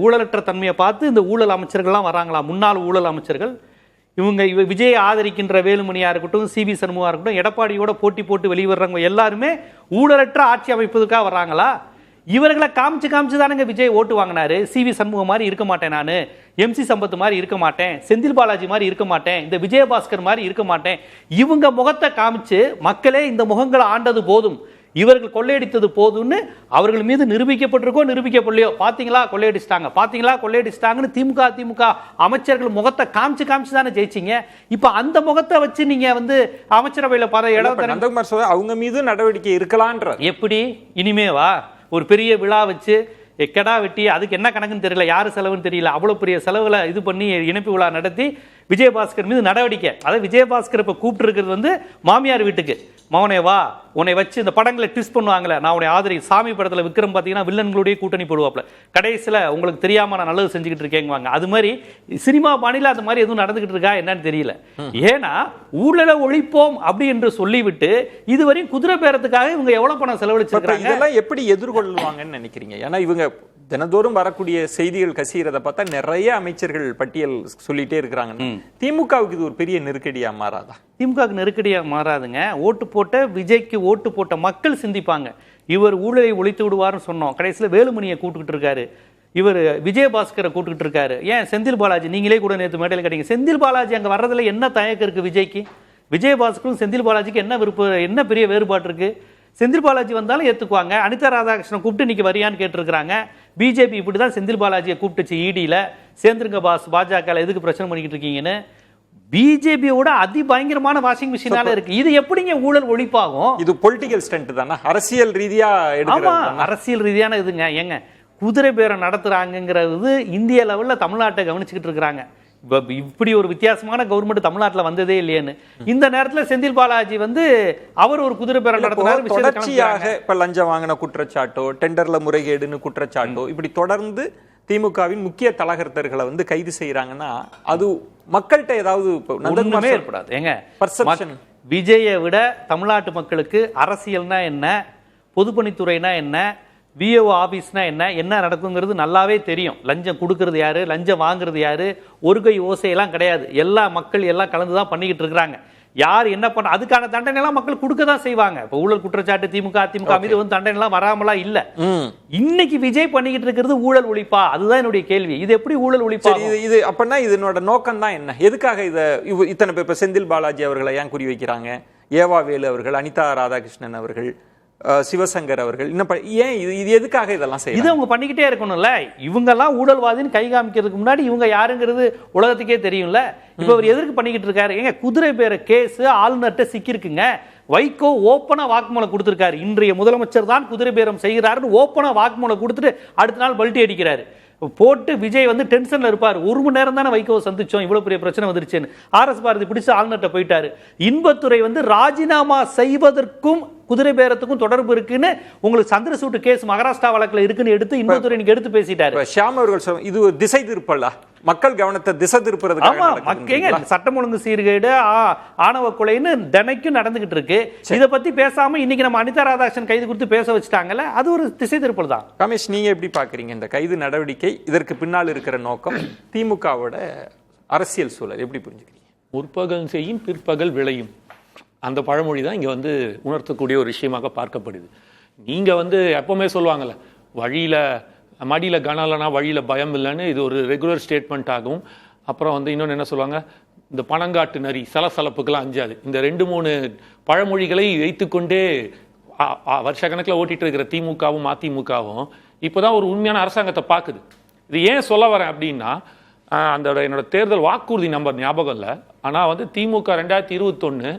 ஊழலற்ற தன்மையை பார்த்து இந்த ஊழல் அமைச்சர்கள்லாம் வராங்களா, முன்னாள் ஊழல் அமைச்சர்கள் இவங்க விஜயை ஆதரிக்கின்ற வேலுமணியாக இருக்கட்டும், சிவி சண்முகா இருக்கட்டும், எடப்பாடியோட போட்டி போட்டு வெளிவர்றவங்க எல்லாருமே ஊழலற்ற ஆட்சி அமைப்பதுக்காக வர்றாங்களா? இவர்களை காமிச்சு தானுங்க விஜய் ஓட்டு வாங்கினாரு. சிவி சண்முகம் மாதிரி இருக்க மாட்டேன், நான் எம்சி சம்பத் மாதிரி இருக்க மாட்டேன், செந்தில் பாலாஜி மாதிரி இருக்க மாட்டேன், இந்த விஜயபாஸ்கர் மாதிரி இருக்க மாட்டேன். இவங்க முகத்தை காமிச்சு மக்களே இந்த முகங்களை ஆண்டது போதும், இவர்கள் கொள்ளையடித்தது போதும்னு அவர்கள் மீது நிரூபிக்கப்பட்டிருக்கோ நிரூபிக்கப்படலையோ, பாத்தீங்களா கொள்ளையடிச்சிட்டாங்கன்னு திமுக அமைச்சர்கள் முகத்தை காமிச்சு தானே ஜெயிச்சிங்க. இப்ப அந்த முகத்தை வச்சு நீங்க வந்து அமைச்சரவையில அவங்க மீது நடவடிக்கை இருக்கலான்ற எப்படி இனிமேவா ஒரு பெரிய விழா வச்சு கெடா வெட்டி அதுக்கு என்ன கணக்குன்னு தெரியல, யாரு செலவுன்னு தெரியல, அவ்வளவு பெரிய செலவுல இது பண்ணி இணைப்பு விழா நடத்தி விஜயபாஸ்கர் மீது நடவடிக்கை. அதாவது விஜயபாஸ்கர் இப்ப கூப்பிட்டு இருக்கிறது வந்து மாமியார் வீட்டுக்கு, மௌனே வா உன்னை வச்சு இந்த படங்களை ட்விஸ்ட் பண்ணுவாங்களே, நான் உன்னை ஆதரி சாமி படத்துல விக்ரம் பார்த்தீங்கன்னா வில்லன்களுடைய கூட்டணி போடுவாப்ல, கடைசியில் உங்களுக்கு தெரியாம நான் நல்லது செஞ்சுக்கிட்டு இருக்கேங்குவாங்க. அது மாதிரி சினிமா பாணியில் அது மாதிரி எதுவும் நடந்துகிட்டு இருக்கா என்னன்னு தெரியல. ஏன்னா ஊழலை ஒழிப்போம் அப்படி என்று சொல்லிவிட்டு இதுவரையும் குதிரை பேரத்துக்காக இவங்க எவ்வளவு பணம் செலவழிச்சிருக்காங்க. இதெல்லாம் எப்படி எதிர்கொள்வாங்கன்னு நினைக்கிறீங்க? ஏன்னா இவங்க தினந்தோறும் வரக்கூடிய செய்திகள் கசிகிறத பார்த்தா நிறைய அமைச்சர்கள் பட்டியல் சொல்லிட்டே இருக்கிறாங்க. திமுகவுக்கு இது ஒரு பெரிய நெருக்கடியா மாறாதா? திமுகவுக்கு நெருக்கடியா மாறாதுங்க. ஓட்டு போட்ட விஜய்க்கு ஓட்டு போட்ட மக்கள் சிந்திப்பாங்க, இவர் ஊழலை ஒழித்து விடுவார்னு சொன்னோம், கடைசியில் வேலுமணியை கூட்டுக்கிட்டு இருக்காரு, இவர் விஜயபாஸ்கரை கூட்டுக்கிட்டு இருக்காரு. ஏன் செந்தில் பாலாஜி நீங்களே கூட நேற்று மேடையில் கேட்டீங்க, செந்தில் பாலாஜி அங்கே வர்றதுல என்ன தயக்கம் இருக்கு விஜய்க்கு? விஜயபாஸ்கரும் செந்தில் பாலாஜிக்கு என்ன விருப்பம், என்ன பெரிய வேறுபாடு இருக்கு? செந்தில் பாலாஜி வந்தாலும் ஏற்றுக்குவாங்க. அனிதா ராதாகிருஷ்ணன் கூப்பிட்டு இன்னைக்கு வரியான்னு கேட்டிருக்கிறாங்க. பிஜேபி இப்படி தான் செந்தில் பாலாஜியை கூப்பிட்டுச்சு ஈடியில், சேர்ந்துருங்க பாஸ் பாஜக எதுக்கு பிரச்சனை பண்ணிக்கிட்டு இருக்கீங்கன்னு. பிஜேபியோட அதி பயங்கரமான வாஷிங் மிஷினால இருக்கு. இது எப்படிங்க ஊழல் ஒழிப்பாகும்? இது பொலிட்டிக்கல் ஸ்டண்ட் தானே, அரசியல் ரீதியா? ஆமா, அரசியல் ரீதியான இதுங்க. ஏங்க குதிரை பேரம் நடத்துறாங்கிறது இந்திய லெவலில் தமிழ்நாட்டை கவனிச்சுக்கிட்டு இருக்கிறாங்க. இப்படி ஒரு வித்தியாசமான கவர்மெண்ட் தமிழ்நாட்டில் வந்ததே இல்லையேன்னு இந்த நேரத்தில் செந்தில் பாலாஜி வந்து அவர் ஒரு குதிரை பேரம் நடத்தினார். தொடர்ச்சியாக இப்ப லஞ்சம் வாங்கின குற்றச்சாட்டோ டெண்டர்ல முறைகேடுன்னு குற்றச்சாட்டோ இப்படி தொடர்ந்து திமுகவின் முக்கிய தலகர்த்தர்களை வந்து கைது செய்யறாங்கன்னா அது மக்கள்கிட்ட ஏதாவது ஒண்ணுமே ஏற்படாது. ஏங்க விஜயை விட தமிழ்நாட்டு மக்களுக்கு அரசியல்னா என்ன, பொதுப்பணித்துறைனா என்ன, விஓ ஆபீஸ்னா என்ன நடக்குங்கிறது நல்லாவே தெரியும். லஞ்சம் கொடுக்கறது யாரு, லஞ்சம் வாங்குறது யாரு, ஒரு கை ஓசையெல்லாம் கிடையாது. எல்லா மக்கள் எல்லாம் கலந்துதான் பண்ணிக்கிட்டு இருக்கிறாங்க. யார் என்ன பண்ண அதுக்கான தண்டனை எல்லாம் மக்கள் கொடுக்க தான் செய்வாங்க. இப்ப ஊழல் குற்றச்சாட்டு திமுக அதிமுக மீது வந்து தண்டனை எல்லாம் வராமலா இல்ல. இன்னைக்கு விஜய் பண்ணிக்கிட்டு இருக்கிறது ஊழல் ஒழிப்பா? அதுதான் என்னுடைய கேள்வி. இது எப்படி ஊழல் ஒழிப்பா? இது அப்படின்னா இதனோட நோக்கம் தான் என்ன? எதுக்காக இத்தனை பேர் இப்ப செந்தில் பாலாஜி அவர்களை ஏன் குறி வைக்கிறாங்க? ஏவா வேலு அவர்கள், அனிதா ராதாகிருஷ்ணன் அவர்கள், சிவசங்கர் அவர்கள், ஏன் இது எதுக்காக இதெல்லாம் செய்ய? இது அவங்க பண்ணிக்கிட்டே இருக்கணும்ல. இவங்கெல்லாம் ஊழல்வாதின்னு கை காமிக்கிறதுக்கு முன்னாடி இவங்க யாருங்கிறது உலகத்துக்கே தெரியும்ல. இப்ப அவர் எதற்கு பண்ணிக்கிட்டு இருக்காரு? ஏங்க குதிரை பேர கேஸ் ஆளுநர்கிட்ட சிக்கிருக்குங்க. வைகோ ஓப்பனா வாக்குமூலம் கொடுத்திருக்காரு. இன்றைய முதலமைச்சர் தான் குதிரை பேரம் செய்கிறாருன்னு ஓப்பனா வாக்குமூலம் கொடுத்துட்டு அடுத்த நாள் பல்ட்டி அடிக்கிறாரு. போட்டு விஜய் வந்து டென்ஷன்ல இருப்பார். 1 மணி நேரம் தானே வைகோவை சந்திச்சோம், இவ்வளவு பெரிய பிரச்சனை வந்துருச்சுன்னு. RS பாரதி பிடிச்சு ஆளுநர்கிட்ட போயிட்டாரு. இன்பத்துறை வந்து ராஜினாமா செய்வதற்கும் குதிரை பேரத்துக்கும் தொடர்பு இருக்குன்னு உங்களுக்கு சந்திரசூட் கேஸ் மகாராஷ்டிரா வழக்குல இருக்குன்னு எடுத்து இன்பத்துறை நீங்க எடுத்து பேசிட்டாரு. ஷியாம் அவர்கள் இது ஒரு திசை திருப்பல்ல, மக்கள் கவனத்தை திசை திருப்புறது. ஆமா, மக்கள் சட்டம் ஒழுங்கு சீர்கேடு, ஆணவ கொலைன்னு தினைக்கும் நடந்துகிட்டு இருக்கு. இத பத்தி பேசாம இன்னைக்கு நம்ம அனிதா ராதாகிருஷ்ணன் கைது கொடுத்து பேச வச்சுட்டாங்கல்ல, அது ஒரு திசை திருப்பல் தான். ரமேஷ், நீங்க எப்படி பாக்குறீங்க இந்த கைது நடவடிக்கை? இதற்கு பின்னால் இருக்கிற நோக்கம், திமுகவோட அரசியல் சூழல் எப்படி புரிஞ்சுக்கிறீங்க? முற்பகல் செய்யும் பிற்பகல் விளையும் அந்த பழமொழி தான் இங்கே வந்து உணர்த்தக்கூடிய ஒரு விஷயமாக பார்க்கப்படுது. நீங்கள் வந்து எப்போவுமே சொல்லுவாங்கள்ல, வழியில் மடியில் கனம் இல்லைனா வழியில் பயம் இல்லைன்னு, இது ஒரு ரெகுலர் ஸ்டேட்மெண்ட் ஆகும். அப்புறம் வந்து இன்னொன்று என்ன சொல்லுவாங்க, இந்த பனங்காட்டு நரி சலசலப்புக்கெல்லாம் அஞ்சாது. இந்த 2-3 பழமொழிகளை வைத்துக்கொண்டே வருஷ கணக்கில் ஓட்டிகிட்டு இருக்கிற திமுகவும் அதிமுகவும் இப்போ தான் ஒரு உண்மையான அரசாங்கத்தை பார்க்குது. இது ஏன் சொல்ல வரேன் அப்படின்னா, அந்த என்னோட தேர்தல் வாக்குறுதி நம்பர் ஞாபகம் இல்லை, ஆனால் வந்து திமுக 2021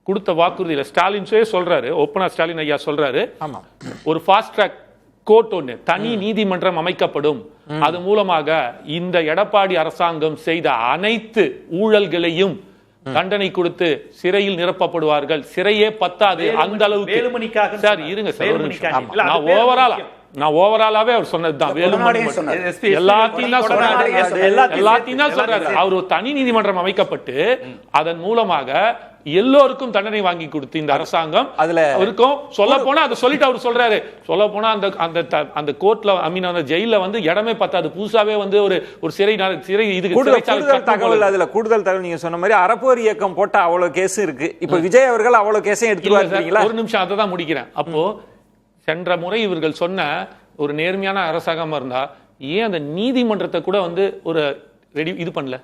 கொடுத்த வாக்குறுதியில் ஸ்டாலின்ஸே சொல்றாரு, ஓப்பனா ஸ்டாலின் ஐயா சொல்றாரு, ஒரு ஃபாஸ்ட் ட்ராக் கோர்ட் ஒன்று, தனி நீதிமன்றம் அமைக்கப்படும், அது மூலமாக இந்த எடப்பாடி அரசாங்கம் செய்த அனைத்து ஊழல்களையும் தண்டனை கொடுத்து சிறையில் நிரப்பப்படுவார்கள். சிறையே பத்தாது அந்த அளவுக்கு. சார் இருங்க சார், நான் ஓவராலாவே அவர் சொன்னதுதான், எல்லாத்தையும் தான் சொல்றாரு. அவர் ஒரு தனி நீதிமன்றம் அமைக்கப்பட்டு அதன் மூலமாக எல்லோருக்கும் தண்டனை வாங்கி கொடுத்து இந்த அரசாங்கம் அதுல இருக்கும். சொல்ல போனா அதை சொல்லிட்டு அவர் சொல்றாரு, சொல்ல போனா அந்த கோர்ட்ல அந்த ஜெயில வந்து இடமே பத்தாது, புதுசாவே வந்து ஒரு சிறை இதுக்கு கூடுதல் தகவல் நீங்க சொன்ன மாதிரி அறப்போர் இயக்கம் போட்ட அவ்வளவு கேஸ் இருக்கு. இப்ப விஜய் அவர்கள் அவ்வளவு கேஸையும் எடுத்துருவாங்க. ஒரு நிமிஷம் அதை தான் முடிக்கிறேன். அப்போ சென்ற முறை இவர்கள் சொன்ன ஒரு நேர்மையான அரசாங்கமா இருந்தா ஏன் அந்த நீதிமன்றத்தை கூட வந்து ஒரு ரெடி இது பண்ணல,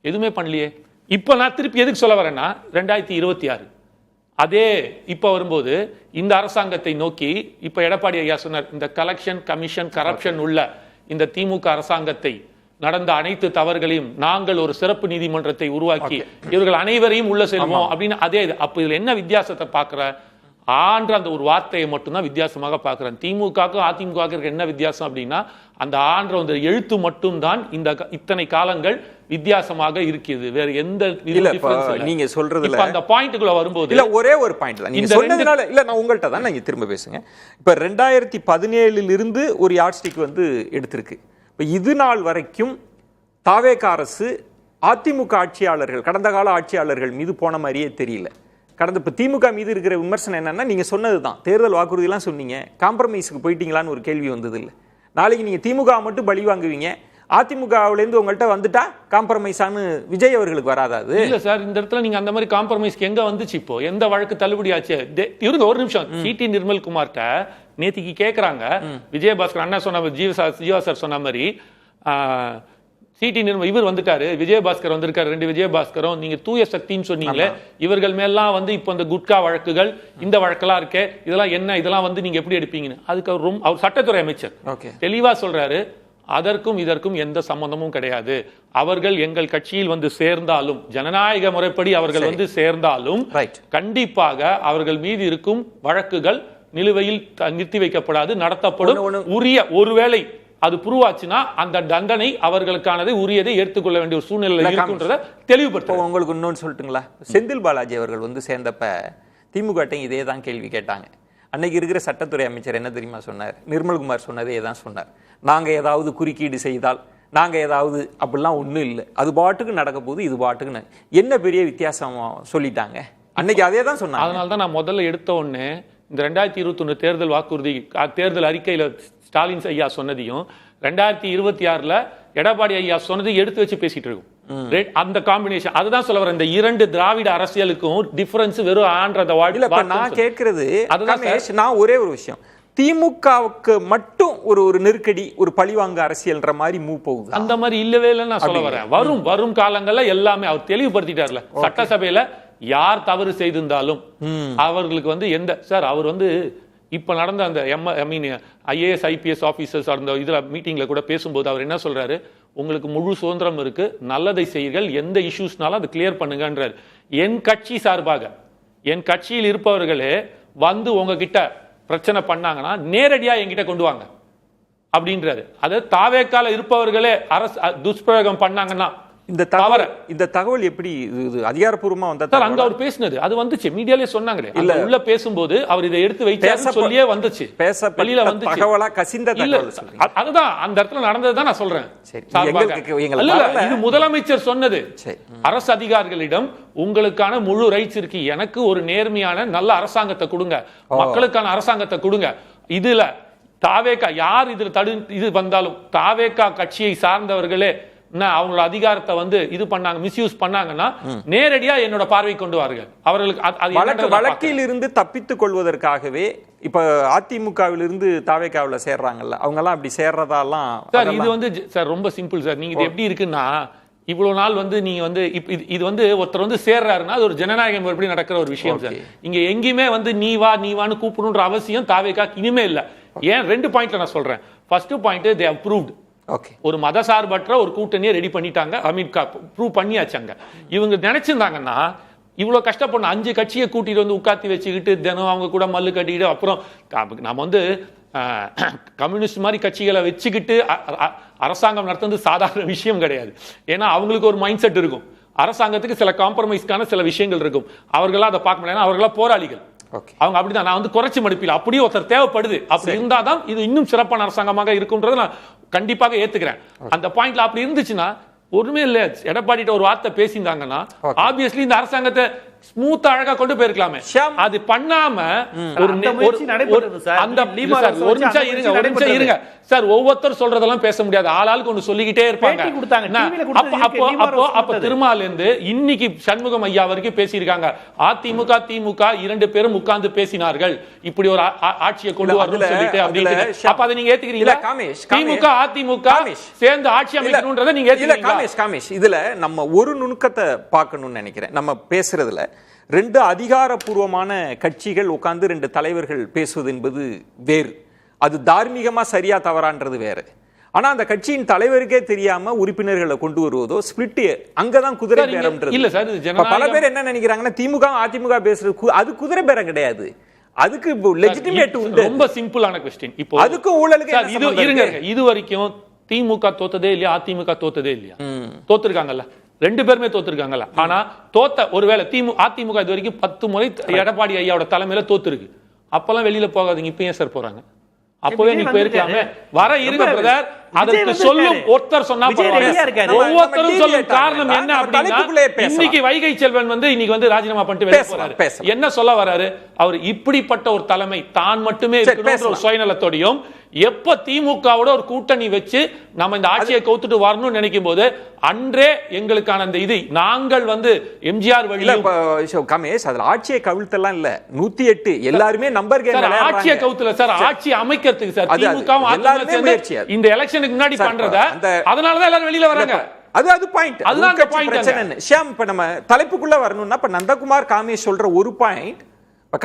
எதுவுமே பண்ணலையே. இப்ப நான் திருப்பி எதுக்கு சொல்ல வரேன்னா, 2026 அதே இப்ப வரும்போது இந்த அரசாங்கத்தை நோக்கி இப்ப எடப்பாடி ஐயா சொன்னார், இந்த கலெக்ஷன் கமிஷன் கரப்ஷன் உள்ள இந்த திமுக அரசாங்கத்தை நடந்த அனைத்து தவறுகளையும் நாங்கள் ஒரு சிறப்பு நீதிமன்றத்தை உருவாக்கி இவர்கள் அனைவரையும் உள்ள செல்வோம் அப்படின்னு. அதே அப்ப இதுல என்ன வித்தியாசத்தை பாக்குற ஆன்ற அந்த ஒரு வார்த்தையை மட்டும்தான் வித்தியாசமாக பார்க்கிறேன். திமுகவுக்கும் அதிமுகவுக்கு என்ன வித்தியாசம் அப்படின்னா, அந்த ஆன்ற அந்த எழுத்து மட்டும் தான் இந்த இத்தனை காலங்கள் வித்தியாசமாக இருக்குது. வேற எந்த நீங்க சொல்றது அந்த பாயிண்ட்குள்ள வரும்போது இல்ல ஒரே ஒரு பாயிண்ட் தான் நீங்க சொன்னதுனால இல்ல, நான் உங்கள்கிட்ட தான் நீங்க திரும்ப பேசுங்க. இப்ப 2017 இருந்து ஒரு யார்ட்ஸ்டிக் வந்து எடுத்திருக்கு. இப்ப இது நாள் வரைக்கும் தாவேக அரசு அதிமுக ஆட்சியாளர்கள், கடந்த கால ஆட்சியாளர்கள் மீது போன மாதிரியே தெரியல. கடந்த இப்போ திமுக மீது இருக்கிற விமர்சனம் என்னன்னா, நீங்க சொன்னது தான், தேர்தல் வாக்குறுதியெல்லாம் சொன்னீங்க, காம்ப்ரமைஸுக்கு போயிட்டீங்களான்னு ஒரு கேள்வி வந்தது இல்லை. நாளைக்கு நீங்க திமுக மட்டும் பலி வாங்குவீங்க, அதிமுகவிலேருந்து உங்கள்கிட்ட வந்துட்டா காம்ப்ரமைஸானு விஜய் அவர்களுக்கு வராது. இல்ல சார், இந்த இடத்துல நீங்க அந்த மாதிரி காம்ப்ரமைஸ்க்கு எங்க வந்துச்சு? இப்போ எந்த வழக்கு தள்ளுபடி ஆச்சு? இருங்க ஒரு நிமிஷம். சிடி நிர்மல்குமார்ட்ட நேத்திக்கு கேட்கறாங்க, விஜயபாஸ்கர் அண்ணா சொன்ன ஜீவா சார் சொன்ன மாதிரி சிடி இவர் வந்துட்டாரு, விஜயபாஸ்கர் வந்திருக்காரு, 2 விஜயபாஸ்கரும் நீங்க தூய சக்தின்னு சொன்னீங்களே, இவர்கள் மேலாம் வந்து இப்போ இந்த குட்கா வழக்குகள் இந்த வழக்கெல்லாம் இருக்கே, இதெல்லாம் என்ன, இதெல்லாம் வந்து நீங்க எப்படி எடுப்பீங்கன்னு. அதுக்கு அவர் சட்டத்துறை அமைச்சர் தெளிவா சொல்றாரு, அதற்கும் இதற்கும் எந்த சம்பந்தமும் கிடையாது. அவர்கள் எங்கள் கட்சியில் வந்து சேர்ந்தாலும், ஜனநாயக முறைப்படி அவர்கள் வந்து சேர்ந்தாலும் கண்டிப்பாக அவர்கள் மீது இருக்கும் வழக்குகள் நிலுவையில் நிறுத்தி வைக்கப்படாது, நடத்தப்படும். உரிய ஒருவேளை அது புருவாச்சுன்னா அந்த தண்டனை அவர்களுக்கானதை உரியதை ஏற்றுக்கொள்ள வேண்டிய ஒரு சூழ்நிலை இருக்குன்றத தெளிவுபடுத்த. உங்களுக்கு இன்னொன்று சொல்லட்டுங்களா, செந்தில் பாலாஜி அவர்கள் வந்து சேர்ந்தப்ப திமுக இதே தான் கேள்வி கேட்டாங்க. அன்னைக்கு இருக்கிற சட்டத்துறை அமைச்சர் என்ன தெரியுமா சொன்னார்? நிர்மல்குமார் சொன்னதே தான் சொன்னார், நாங்கள் ஏதாவது குறுக்கீடு செய்தால் நாங்கள் ஏதாவது அப்படிலாம் ஒன்றும் இல்லை, அது பாட்டுக்கு நடக்க போகுது, இது பாட்டுக்கு என்ன பெரிய வித்தியாசம் சொல்லிட்டாங்க. அன்னைக்கு அதே தான் சொன்னாங்க. அதனால தான் நான் முதல்ல எடுத்த உடனே இந்த 2021 தேர்தல் வாக்குறுதி தேர்தல் அறிக்கையில் ஸ்டாலின் ஐயா சொன்னதையும் 2026 எடப்பாடி ஐயா சொன்னதை எடுத்து வச்சு பேசிட்டு இருக்கும். அந்த காம்பினேஷன் அதுதான் சொல்ல வரேன். இந்த 2 திராவிட அரசியலுக்கும் டிஃபரன்ஸ் வெறும் ஆன்றத வார்த்தை. நான் கேட்கிறது நான் ஒரே ஒரு விஷயம், திமுகவுக்கு மட்டும் ஒரு நெருக்கடி, ஒரு பழிவாங்க அரசியல்ன்ற மாதிரி மூவ் போகுது. அந்த மாதிரி இல்லவே இல்லைன்னு நான் சொல்ல வரேன். வரும் காலங்கள்ல எல்லாமே அவர் தெளிவுபடுத்திட்டார்ல. சட்டசபையில யார் தவறு செய்திருந்தாலும் அவர்களுக்கு வந்து எந்த சார் அவர் வந்து இப்ப நடந்த அந்த IAS IPS ஆபீசர்ஸ் அந்த இதுல மீட்டிங்ல கூட பேசும்போது அவர் என்ன சொல்றாரு, உங்களுக்கு முழு சுதந்திரம் இருக்கு, நல்லதை செய்யுங்கள், எந்த இஷ்யூஸ்னாலும் அது கிளியர் பண்ணுங்கன்றார். என் கட்சி சார்பாக என் கட்சியில் இருப்பவர்களே வந்து உங்ககிட்ட பிரச்சனை பண்ணாங்கன்னா நேரடியா என்கிட்ட கொண்டு வாங்க, அப்படின்றாரு. அதாவது தாவேக்கால இருப்பவர்களே அரசு துஷ்பிரயோகம் பண்ணாங்கன்னா இந்த தகவல் எப்படி அதிகாரப்பூர்வமா வந்தா? சார் அங்க அவர் பேசினது அது வந்துச்சு, மீடியாலே சொன்னாங்களே. இல்ல உள்ள பேசும்போது அவர் இதை எடுத்து வைச்சாரு சொல்லியே வந்துச்சு, வெளியில வந்துச்சு. தகவலா கசிந்த தகவல். அதுதான் அந்த இடத்துல நடந்ததுதான் நான் சொல்றேன். இது முதலமைச்சர் சொன்னது. அரசு அதிகாரிகளிடம் உங்களுக்கான முழு ரைட்ஸ் இருக்கு, எனக்கு ஒரு நேர்மையான நல்ல அரசாங்கத்தை கொடுங்க, மக்களுக்கான அரசாங்கத்தை கொடுங்க. இதுல தாவேகா யார் இதுல இது வந்தாலும் தாவேகா கட்சியை சார்ந்தவர்களே அவங்களோட அதிகாரத்தை வந்து இது பண்ணாங்க, மிஸ்யூஸ் பண்ணாங்கன்னா நேரடியா என்னோட பார்வை கொண்டு வாருங்கள். அவர்களுக்கு வழக்கில் இருந்து தப்பித்துக் கொள்வதற்காகவே இப்ப அதிமுகவில் இருந்து தாவேகாவில் சேர்றாங்கல்ல, அவங்க எல்லாம் அப்படி சேர்றதாலாம் சார். இது வந்து சார் ரொம்ப சிம்பிள் சார். நீங்க இது எப்படி இருக்குன்னா, இவ்வளவு நாள் வந்து நீங்க வந்து இது வந்து ஒருத்தர் வந்து சேர்றாருன்னா அது ஒரு ஜனநாயகம் எப்படி நடக்கிற ஒரு விஷயம் சார். இங்க எங்கேயுமே வந்து நீ வான்னு கூப்பிடணுன்ற அவசியம் தாவேகா இனிமே இல்ல. ஏன் 2 பாயிண்ட்ல நான் சொல்றேன். First point, they have proved ஒரு மதசார்பற்ற ஒரு கூட்டணியை ரெடி பண்ணிட்டாங்க, ப்ரூவ் பண்ணியாச்சாங்க. இவங்க நினைச்சிருந்தாங்கன்னா இவ்வளவு கஷ்டப்படணும், 5 கட்சியை கூட்டிட்டு வந்து உட்காத்தி வச்சுக்கிட்டு தினம் அவங்க கூட மல்லு கட்டிக்கிட்டு அப்புறம் நம்ம வந்து கம்யூனிஸ்ட் மாதிரி கட்சிகளை வச்சுக்கிட்டு அரசாங்கம் நடத்துறது சாதாரண விஷயம் கிடையாது. ஏன்னா அவங்களுக்கு ஒரு மைண்ட் செட் இருக்கும், அரசாங்கத்துக்கு சில காம்ப்ரமைஸ்க்கான சில விஷயங்கள் இருக்கும். அவர்களா அதை பார்க்க முடியாது, அவர்களா போராளிகள். அவங்க அப்படிதான். நான் வந்து குறைச்சி மடிப்பில் அப்படியே ஒருத்தர் தேவைப்படுது, அப்படி இருந்தாதான் இது இன்னும் சிறப்பான அரசாங்கமாக இருக்கும்ன்றதை நான் கண்டிப்பாக ஏத்துக்கிறேன். அந்த பாயிண்ட்ல அப்படி இருந்துச்சுன்னா ஒண்ணுமே இல்ல, எடப்பாடிட்ட ஒரு வார்த்தை பேசியிருந்தாங்கன்னா ஆப்வியஸ்லி இந்த அரசாங்கத்தை ஸ்மூத்தா அழகா கொண்டு போயிருக்கலாமே. அது பண்ணாம ஒரு நிமிஷம் இருங்க சார், ஒவ்வொருத்தர் சொல்றதெல்லாம் பேச முடியாது, ஆளாளுக்கு ஒன்று சொல்லிக்கிட்டே இருப்பாங்க. அப்ப திருமால இருந்து இன்னைக்கு சண்முகம் ஐயா வரைக்கும் பேசியிருக்காங்க. அதிமுக திமுக 2 பேரும் உட்கார்ந்து பேசினார்கள், இப்படி ஒரு ஆட்சியை கொண்டு வரணும்னு சொல்லிட்டு அப்படின்னு. அப்ப அதை நீங்க ஏத்துக்கிறீங்களா? திமுக அதிமுக சேர்ந்து ஆட்சி அமைக்கணும்ன்றதை நீங்க ஏத்துக்கிறீங்களா? காமேஷ், இதுல நம்ம ஒரு நுணுக்கத்தை பார்க்கணும்னு நினைக்கிறேன். நம்ம பேசுறதுல 2 அதிகாரப்பூர்வமான கட்சிகள் உட்கார்ந்து 2 தலைவர்கள் பேசுவது என்பது வேறு, அது தார்மீகமா சரியா தவறான்றது வேற. ஆனா அந்த கட்சியின் தலைவருக்கே தெரியாம உறுப்பினர்களை கொண்டு வருவதோ ஸ்பிளிட், அங்கதான் குதிரை பேரம்ன்றது இல்ல சார். பல பேர் என்ன நினைக்கிறாங்கன்னா திமுக அதிமுக பேசுறது அது குதிரை பேரம் கிடையாது, அதுக்கு லெஜிட்டிமேட் உண்டு. ரொம்ப சிம்பிளான क्वेश्चन. இப்போ அதுக்கு ஊழலுக்கு இருங்க, இது வரைக்கும் திமுக தோத்ததே இல்லையா, அதிமுக தோத்ததே இல்லையா? தோத்துருக்காங்கல்ல, 2 பேருமே தோத்துருக்காங்கல்ல. ஆனா தோத்த ஒருவேளை அதிமுக இது வரைக்கும் 10 முறை எடப்பாடி ஐயாவோட தலைமையில தோத்துருக்கு. அப்பெல்லாம் வெளியில போகாதீங்க, இப்ப ஏன் சார் போறாங்க? அப்பவே நீ போயிருக்கலாமே. வர இருங்க பிரதர், அதற்கு சொல்லும் ஒருத்தர் சொன்னா ஒவ்வொருத்தரும் சொல்லும் காரணம் என்ன அப்படின்னா, இன்னைக்கு வைகை செல்வன் வந்து இன்னைக்கு வந்து ராஜினாமா பண்ணிட்டு வெளியே போறாரு. என்ன சொல்ல வராரு அவர்? இப்படிப்பட்ட ஒரு தலைமை தான் மட்டுமே இருக்கணும்ன்ற ஒரு சுயநலத்தோடையும் எப்ப திமுகவோட ஒரு கூட்டணி வச்சு நம்ம இந்த ஆட்சியை கவுத்துட்டு வரணும்னு நினைக்கும் போது அன்றே எங்களுக்கான அந்த இது நாங்கள் வந்து எம்ஜிஆர் வழியில கமேஷ் அதுல ஆட்சியை கவிழ்த்தெல்லாம் இல்ல, 108 எல்லாருமே நம்பர் கேம் ஆட்சியை கவுத்துல சார், ஆட்சி அமைக்கிறதுக்கு சார் திமுக இந்த எலெக்ஷனுக்கு முன்னாடி பண்றத, அதனாலதான் எல்லாரும் வெளியில வராங்க. அது பாயிண்ட், அதுதான் அந்த பாயிண்ட். ஷியாம், இப்ப நம்ம தலைப்புக்குள்ள வரணும்னா இப்ப நந்தகுமார் காமேஷ் சொல்ற ஒரு பாயிண்ட்,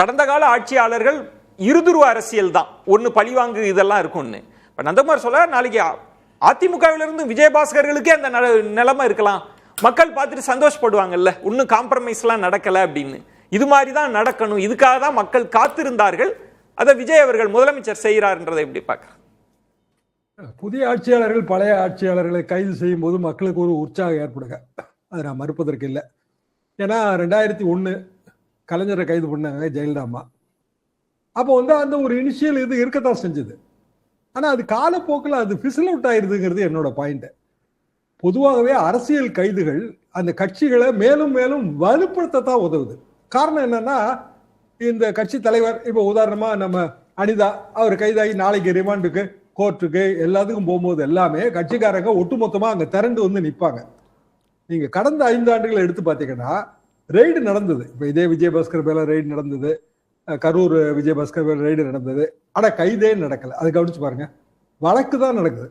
கடந்த கால ஆட்சியாளர்கள் இருதுருவ அரசியல் தான், ஒன்னு பழிவாங்கு இதெல்லாம் இருக்கும்னு. நந்தகுமார் சொல்ல நாளைக்கு அதிமுகவிலிருந்து விஜயபாஸ்கர்களுக்கே அந்த நிலைமை இருக்கலாம், மக்கள் பார்த்துட்டு சந்தோஷப்படுவாங்கல்ல, ஒன்னும் காம்ப்ரமைஸ் எல்லாம் நடக்கல அப்படின்னு. இது மாதிரி தான் நடக்கணும், இதுக்காக தான் மக்கள் காத்திருந்தார்கள், அதை விஜய் அவர்கள் முதலமைச்சர் செய்கிறார்ன்றதை எப்படி பார்க்க? புதிய ஆட்சியாளர்கள் பழைய ஆட்சியாளர்களை கைது செய்யும் போது மக்களுக்கு ஒரு உற்சாகம் ஏற்படுங்க, அதை நான் மறுப்பதற்கு இல்லை. ஏன்னா 2001 கலைஞரை கைது பண்ணாங்க ஜெயலலிதா அம்மா. அப்போ வந்து அந்த ஒரு இனிஷியல் இது இருக்கத்தான் செஞ்சது. ஆனால் அது காலப்போக்கில் அது ஃபிசில் அவுட் ஆயிருதுங்கிறது என்னோட பாயிண்ட். பொதுவாகவே அரசியல் கைதுகள் அந்த கட்சிகளை மேலும் மேலும் வலுப்படுத்தத்தான் உதவுது. காரணம் என்னன்னா, இந்த கட்சி தலைவர் இப்போ உதாரணமா நம்ம அனிதா அவர் கைதாகி நாளைக்கு ரிமாண்டுக்கு கோர்ட்டுக்கு எல்லாத்துக்கும் போகும்போது எல்லாமே கட்சிக்காரங்க ஒட்டுமொத்தமா அங்க திரண்டு வந்து நிற்பாங்க. நீங்க கடந்த 5 ஆண்டுகளை எடுத்து பார்த்தீங்கன்னா ரெய்டு நடந்தது. இப்போ இதே விஜயபாஸ்கர் மேல ரெய்டு நடந்தது, கரூர் விஜயபாஸ்கர் மேல ரெய்டு நடந்தது, ஆனா கைதே நடக்கல. அது கவனிச்சு பாருங்க, வழக்கு தான் நடக்குது.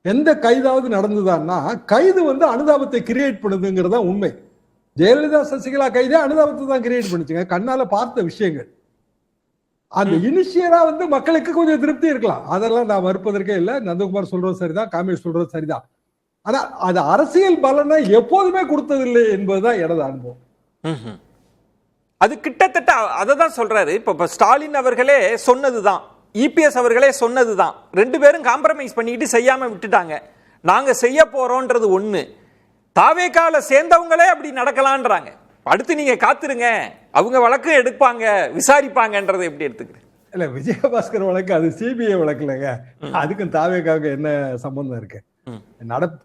எந்த கைதாவது நடந்ததான்னா கைது வந்து அனுதாபத்தை கிரியேட் பண்ணுதுங்கிறது தான் உண்மை. ஜெயலலிதா சசிகலா கைதே அனுதாபத்தை தான் கிரியேட் பண்ணுச்சுங்க, கண்ணால பார்த்த விஷயங்கள். அந்த இனிஷியலா வந்து மக்களுக்கு கொஞ்சம் திருப்தி இருக்கலாம், அதெல்லாம் நான் மறுப்பதற்கே இல்லை. நந்தகுமார் சொல்றது சரிதான், காமேஷ் சொல்றது சரிதான். ஆனா அது அரசியல் பலனை எப்போதுமே கொடுத்ததில்லை என்பதுதான் எனது அனுபவம். அது கிட்டத்தட்ட அதை தான் சொல்றாரு. இப்ப ஸ்டாலின் அவர்களே சொன்னதுதான், இபிஎஸ் அவர்களே சொன்னதுதான், 2 பேரும் காம்ப்ரமைஸ் பண்ணிட்டு செய்யாம விட்டுட்டாங்க. நாங்க செய்ய போறோம்ன்றது ஒண்ணு, தாவேகால சேர்ந்தவங்களே அப்படி நடக்கலான்றாங்க. அடுத்து நீங்க காத்துருங்க, அவங்க வழக்கு எடுப்பாங்க, விசாரிப்பாங்கன்றதை எப்படி எடுத்துக்கிறேன்? இல்ல, விஜயபாஸ்கர் வழக்கு அது சிபிஐ வழக்கு இல்லைங்க. அதுக்கும் தாவேகாவுக்கு என்ன சம்பந்தம் இருக்கு?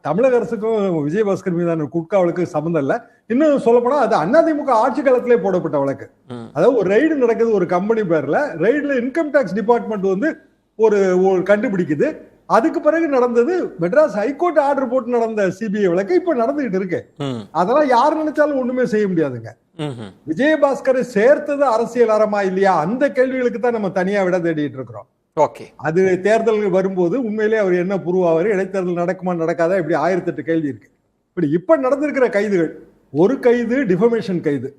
தமிழக அரசுக்கும் விஜயபாஸ்கர் மீதான குட்கா வழக்கு சம்பந்தம் இல்ல. இன்னும் சொல்ல போனா அது அதிமுக ஆட்சி காலத்திலே போடப்பட்ட வழக்கு. அதாவது ஒரு ரைடு நடக்குது ஒரு கம்பெனி பேர்ல, ரைடுல இன்கம் டாக்ஸ் டிபார்ட்மெண்ட் வந்து ஒரு கண்டுபிடிக்குது. அதுக்கு பிறகு நடந்தது மெட்ராஸ் ஹைகோர்ட் ஆர்டர் போட்டு நடந்த சிபிஐ வழக்கு இப்ப நடந்துகிட்டு இருக்கு. அதெல்லாம் யாரு நினைச்சாலும் ஒண்ணுமே செய்ய முடியாதுங்க. விஜயபாஸ்கரை சேர்த்தது அரசியல் அறமா இல்லையா, அந்த கேள்விகளுக்கு தான் நம்ம தனியா விட தேடிட்டு இருக்கிறோம். அது தேர்தல்கள் வரும்போது உண்மையிலே அவர் என்ன புருவாரு, இடைத்தேர்தல் நடக்குமா நடக்காதா, இப்படி 1008 கேள்வி இருக்கு. இப்ப நடந்திருக்கிற கைதுகள், ஒரு கைது டிஃபமேஷன் கைது,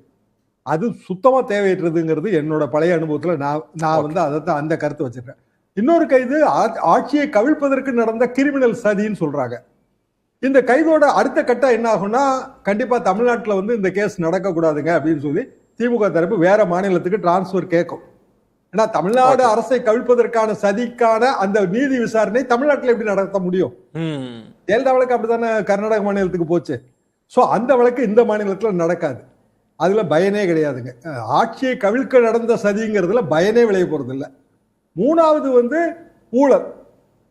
அது சுத்தமா தேவையற்றதுங்கிறது என்னோட பழைய அனுபவத்துல நான் வந்து அதைத்தான் அந்த கருத்து வச்சிருக்கேன். இன்னொரு கைது ஆட்சியை கவிழ்ப்பதற்கு நடந்த கிரிமினல் சதின்னு சொல்றாங்க. இந்த கைதோட அடுத்த கட்டம் என்ன ஆகும்னா, கண்டிப்பா தமிழ்நாட்டில் வந்து இந்த கேஸ் நடக்கக்கூடாதுங்க அப்படின்னு சொல்லி திமுக தரப்பு வேற மாநிலத்துக்கு டிரான்ஸ்பர் கேட்கும். ஏன்னா தமிழ்நாடு அரசை கவிழ்ப்பதற்கான சதிக்கான அந்த நீதி விசாரணை தமிழ்நாட்டில் எப்படி நடத்த முடியும்? ஜெயலலிதா வழக்கு அப்படித்தானே கர்நாடக மாநிலத்துக்கு போச்சு. ஸோ அந்த வழக்கு இந்த மாநிலத்தில் நடக்காது. அதுல பயனே கிடையாதுங்க. ஆட்சியை கவிழ்க்க நடந்த சதிங்கிறதுல பயனே விளைய போறது இல்லை. மூணாவது வந்து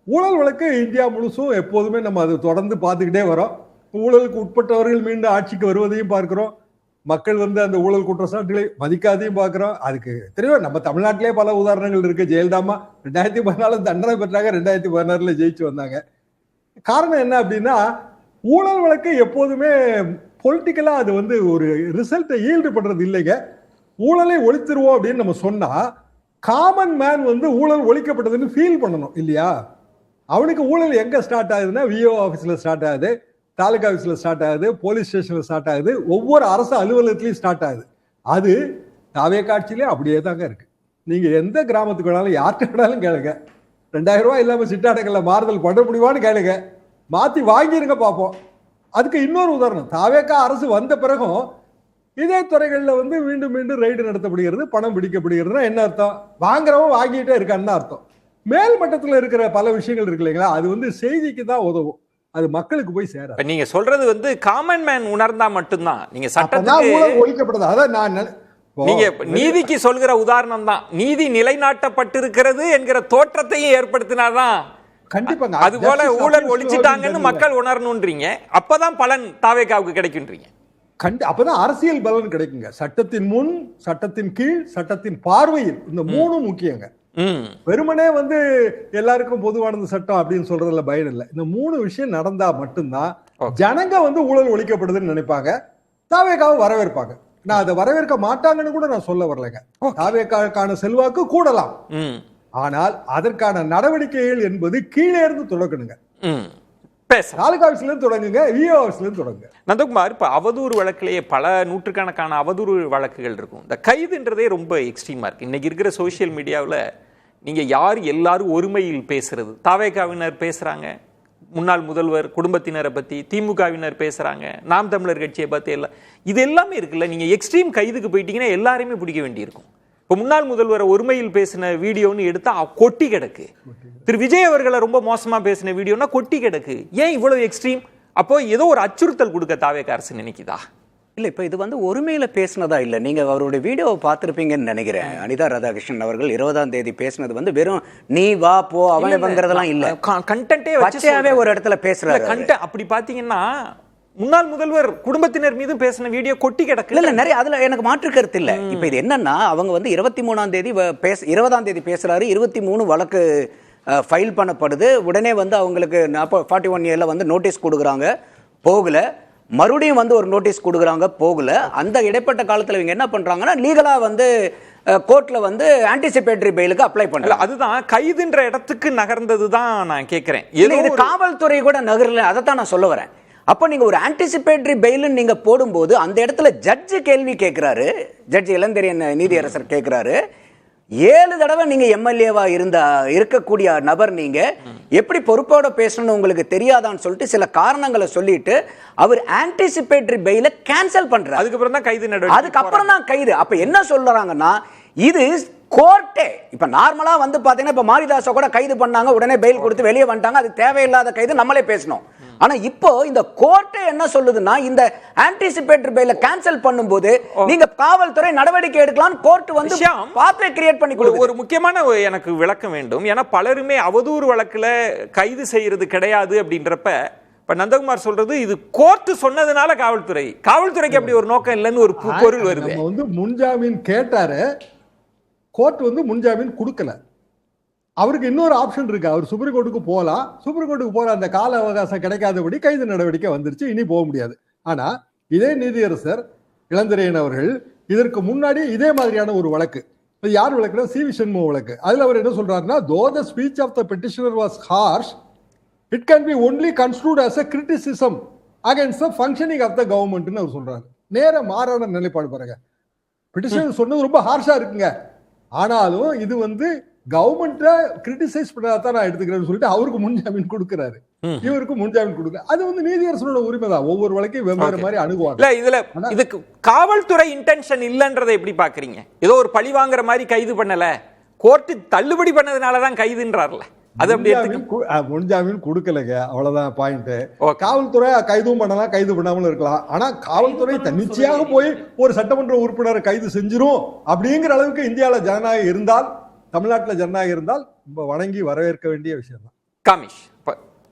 ஊழல் வழக்கு இந்தியா முழுசும் எப்போதுமே நம்ம அது தொடர்ந்து பார்த்துக்கிட்டே வரோம். ஊழலுக்கு உட்பட்டவர்கள் மீண்டும் ஆட்சிக்கு வருவதையும் பார்க்கிறோம். மக்கள் வந்து அந்த ஊழல் குற்றச்சாட்டுகளை மதிக்காதையும் பார்க்கிறோம். அதுக்கு தெரியும், நம்ம தமிழ்நாட்டிலே பல உதாரணங்கள் இருக்கு. ஜெயலலிதாமா 2014 தண்டனை பெற்றாங்க, 2016 ஜெயிச்சு வந்தாங்க. காரணம் என்ன அப்படின்னா, ஊழல் வழக்கு எப்போதுமே பொலிட்டிக்கலா அது வந்து ஒரு ரிசல்ட்டை ஈல்டு பண்றது இல்லைங்க. ஊழலை ஒழித்திருவோம் அப்படின்னு நம்ம சொன்னா காமன் மேன் வந்து ஊழல் ஒழிக்கப்பட்டதுன்னு ஃபீல் பண்ணணும் இல்லையா? அவனுக்கு ஊழல் எங்க ஸ்டார்ட் ஆகுதுன்னா, விஓ ஆஃபீஸ்ல ஸ்டார்ட் ஆகுது, தாலுகா ஆஃபீஸ்ல ஸ்டார்ட் ஆகுது, போலீஸ் ஸ்டேஷன்ல ஸ்டார்ட் ஆகுது, ஒவ்வொரு அரசு அலுவலகத்திலையும் ஸ்டார்ட் ஆகுது. அது தாவே காட்சியிலே அப்படியே தாங்க இருக்கு. நீங்க எந்த கிராமத்துக்கு வேணாலும் யார்கிட்ட வேணாலும் கேளுங்க, 2000 ரூபாய் இல்லாம சிட்டாடங்கள்ல மாறுதல் பண்ண முடியுமான்னு கேளுங்க, மாத்தி வாங்கிருங்க பார்ப்போம். அதுக்கு இன்னொரு உதாரணம், தாவேக்கா அரசு வந்த பிறகும் இதே துறைகள்ல வந்து மீண்டும் மீண்டும் ரைடு நடத்தப்படுகிறது, பணம் பிடிக்கப்படுகிறதுனா என்ன அர்த்தம்? வாங்குறவன் வாங்கிட்டே இருக்கான்னு அர்த்தம். மேல் மட்டத்தில் இருக்கிற பல விஷயங்கள் இருக்கு இல்லைங்களா, அது வந்து செய்திக்கு தான் உதவும், அது மக்களுக்கு போய் சேர. நீங்க சொல்றது வந்து காமன் மேன் உணர்ந்தா மட்டும்தான் நீங்க சட்டத்துக்கு ஒழிக்கப்படுது. அதான் நான் நீங்க நீதிக்கு சொல்கிற உதாரணம் தான். நீதி நிலைநாட்டப்பட்டிருக்கிறது என்கிற தோற்றத்தையும் ஏற்படுத்தினாதான் கண்டிப்பாங்க. அது போல ஊழல் ஒழிச்சிட்டாங்கன்னு மக்கள் உணரணும்ன்றீங்க. அப்பதான் பலன் தாவேகாவுக்கு கிடைக்கும்ன்றீங்க. அப்பதான் அரசியல் பலன் கிடைக்குங்க. சட்டத்தின் முன், சட்டத்தின் கீழ், சட்டத்தின் பார்வையில், இந்த மூணும் முக்கியங்க. வெறுமனே வந்து எல்லாருக்கும் பொதுவானது சட்டம் அப்படின்னு சொல்றதுல பயன் இல்லை. இந்த 3 விஷயம் நடந்தா மட்டும்தான் ஜனங்க வந்து ஊழல் ஒழிக்கப்படுதுன்னு நினைப்பாங்க, தாவேகாவை வரவேற்பாங்க. நான் அதை வரவேற்க மாட்டாங்கன்னு கூட நான் சொல்ல வரலைங்க. தாவேகாவுக்கான செல்வாக்கு கூடலாம், ஆனால் அதற்கான நடவடிக்கைகள் என்பது கீழே இருந்து தொடங்கணுங்க. நந்தகுமார், இப்ப அவதூறு வழக்கிலேயே பல நூற்றுக்கணக்கான அவதூறு வழக்குகள் இருக்கும். இந்த கைதுன்றதே ரொம்ப எக்ஸ்ட்ரீமா இருக்கு. இன்னைக்கு இருக்கிற சோசியல் மீடியாவில் நீங்க யார் எல்லாரும் ஒருமையில் பேசுறது, தாவேகாவினர் பேசுறாங்க, முன்னாள் முதல்வர் குடும்பத்தினரை பத்தி திமுகவினர் பேசுறாங்க, நாம் தமிழர் கட்சியை பத்தி எல்லாம், இது எல்லாமே இருக்குல்ல. நீங்க எக்ஸ்ட்ரீம் கைதுக்கு போயிட்டீங்கன்னா எல்லாரையுமே பிடிக்க வேண்டியிருக்கும். இப்போ முன்னாள் முதல்வரை ஒருமையில் பேசின வீடியோன்னு எடுத்தா கொட்டி கிடக்கு. திரு விஜய் அவர்களை ரொம்ப மோசமா பேசின வீடியோனா கொட்டி கிடக்கு. ஏன் இவ்வளவு எக்ஸ்ட்ரீம்? அப்போ ஏதோ ஒரு அச்சுறுத்தல் கொடுக்க தாவேகா அரசு நினைக்குதா? இல்ல, இப்ப இது வந்து ஒருமையில பேசினதா இல்ல. நீங்க அவருடைய வீடியோவை பார்த்திருப்பீங்கன்னு நினைக்கிறேன். அனிதா ராதாகிருஷ்ணன் அவர்கள் 20ஆம் தேதி பேசினது வந்து வெறும் நீ வா போ அவங்கிறதெல்லாம் இல்ல, கண்டென்ட்டே பச்சையாவே ஒரு இடத்துல பேசுறாரு. அப்படி பாத்தீங்கன்னா முன்னாள் முதல்வர் குடும்பத்தினர் மீது பேசின வீடியோ கொட்டி கிடக்கு. இல்ல நிறைய, அதுல எனக்கு மாற்று கருத்து இல்ல. இப்ப இது என்னன்னா, அவங்க வந்து 23ஆம் தேதி 20ஆம் தேதி பேசுறாரு, 23 வழக்கு ஃபைல் பண்ணப்படுது. உடனே வந்து அவங்களுக்கு 41 இயர்ல வந்து நோட்டீஸ் கொடுக்குறாங்க, போகல. மறுபடியும் வந்து ஒரு நோட்டீஸ் கொடுக்குறாங்க, போகல. அந்த இடைப்பட்ட காலத்துல இவங்க என்ன பண்றாங்கன்னா, லீகலா வந்து கோர்ட்ல வந்து ஆன்டிசிபேட்டரி பெயிலுக்கு அப்ளை பண்ணல. அதுதான் கைதுன்ற இடத்துக்கு நகர்ந்தது தான் நான் கேட்கிறேன். இது காவல்துறை கூட நகரல, அதை தான் நான் சொல்ல வரேன். அப்போ நீங்க ஒரு ஆன்டிசிபேட்டரி பெயில்னு நீங்க போடும்போது அந்த இடத்துல ஜட்ஜ் கேள்வி கேட்கிறாரு, ஜட்ஜ் இளந்தெரியன் நீதியரசர் கேட்கிறாரு, 7 தடவை நீங்க எம்எல்ஏவா இருக்கக்கூடிய நபர் நீங்க எப்படி பொறுப்போட பேசணும்னு உங்களுக்கு தெரியாதான்னு சொல்லிட்டு சில காரணங்களை சொல்லிட்டு அவர் ஆன்டிசிபேட்டரி பெயில கேன்சல் பண்றாரு. அதுக்கப்புறம் தான் கைது நடவடிக்கை. அதுக்கப்புறம் தான் கைது. அப்ப என்ன சொல்றாங்கன்னா, இது கோர்ட்டே இப்ப நார்மலா வந்து பாத்தீங்கன்னா இப்ப மாரிதாஸை கூட கைது பண்ணாங்க, உடனே பெயில் கொடுத்து வெளியே வந்துட்டாங்க, அது தேவையில்லாத கைது, நம்மளே பேசணும். ஆனா இப்போ இந்த கோர்ட்டே என்ன சொல்லுதுன்னா, இந்த ஆன்டிசிபேட்டரி பெயில கேன்சல் பண்ணும்போது நீங்க காவல்துறை நடவடிக்கை எடுக்கலாம், கோர்ட் வந்து பாத்வே கிரியேட் பண்ணி கொடுக்குது. ஒரு முக்கியமான எனக்கு விளக்கம் வேண்டும். ஏன்னா பலருமே அவதூறு வழக்குல கைது செய்யறது கிடையாது அப்படின்றப்ப இப்ப நந்தகுமார் சொல்றது இது கோர்ட் சொன்னதுனால காவல்துறைக்கு அப்படி ஒரு நோக்கம் இல்லைன்னு ஒரு பொருள் வருது. நம்ம வந்து முன்ஜாமீன் கேட்டாரு, கோர்ட் வந்து முன்ஜாமீன் கொடுக்கல. அவருக்கு இன்னொரு ஆப்ஷன் இருக்கு, அவர் சுப்ரீம் கோர்ட்டுக்கு போகலாம். சுப்ரீம் கோர்ட்டுக்கு போற அந்த கால அவகாசம் கிடைக்காதபடி கைது நடவடிக்கை வந்துருச்சு, இனி போக முடியாது. ஆனா இதே நீதியரசர் இளந்திரையன் அவர்கள் இதற்கு முன்னாடி இதே மாதிரியான ஒரு வழக்கு, யார் வழக்குனா சி வி சண்முகம் வழக்கு, அதுல அவர் என்ன சொல்றாருன்னா, though the speech of the petitioner was harsh, it can be only construed as a criticism against the functioning of the government ன்னு அவர் சொல்றாரு. நேர மாறான நிலைப்பாடு பாருங்க. பெட்டிஷனர் சொன்னது ரொம்ப ஹார்ஷா இருக்குங்க, ஆனாலும் இது வந்து கவர்மெண்ட்டை கிரிட்டிசைஸ் பண்ணாதான் நான் எடுத்துக்கிறேன்னு சொல்லிட்டு அவருக்கு முன்ஜாமீன் கொடுக்கிறாரு, இவருக்கு முன்ஜாமீன் கொடுக்க. அது வந்து நீதியரசனோட உரிமை தான், ஒவ்வொரு வழக்கையும் வெவ்வேறு மாதிரி அணுகுவாங்க. இதுல இதுக்கு காவல்துறை இன்டென்ஷன் இல்லன்றதை எப்படி பாக்குறீங்க? ஏதோ ஒரு பழி வாங்குற மாதிரி கைது பண்ணல, கோர்ட் தள்ளுபடி பண்ணதுனாலதான் கைதுன்றார்ல, அது அப்படி முன்ஜாமீன் கொடுக்கலங்க, அவ்வளவுதான் பாயிண்ட். காவல்துறை கைதும் பண்ணலாம், கைது பண்ணாமலும் இருக்கலாம். ஆனா காவல்துறை தன்னிச்சையாக போய் ஒரு சட்டமன்ற உறுப்பினரை கைது செஞ்சிரும் அப்படிங்கிற அளவுக்கு இந்தியாவில ஜனநாயகம் இருந்தால், தமிழ்நாட்டில் ஜனநாயகம் இருந்தால் வணங்கி வரவேற்க வேண்டிய விஷயம் தான். காமிஷ்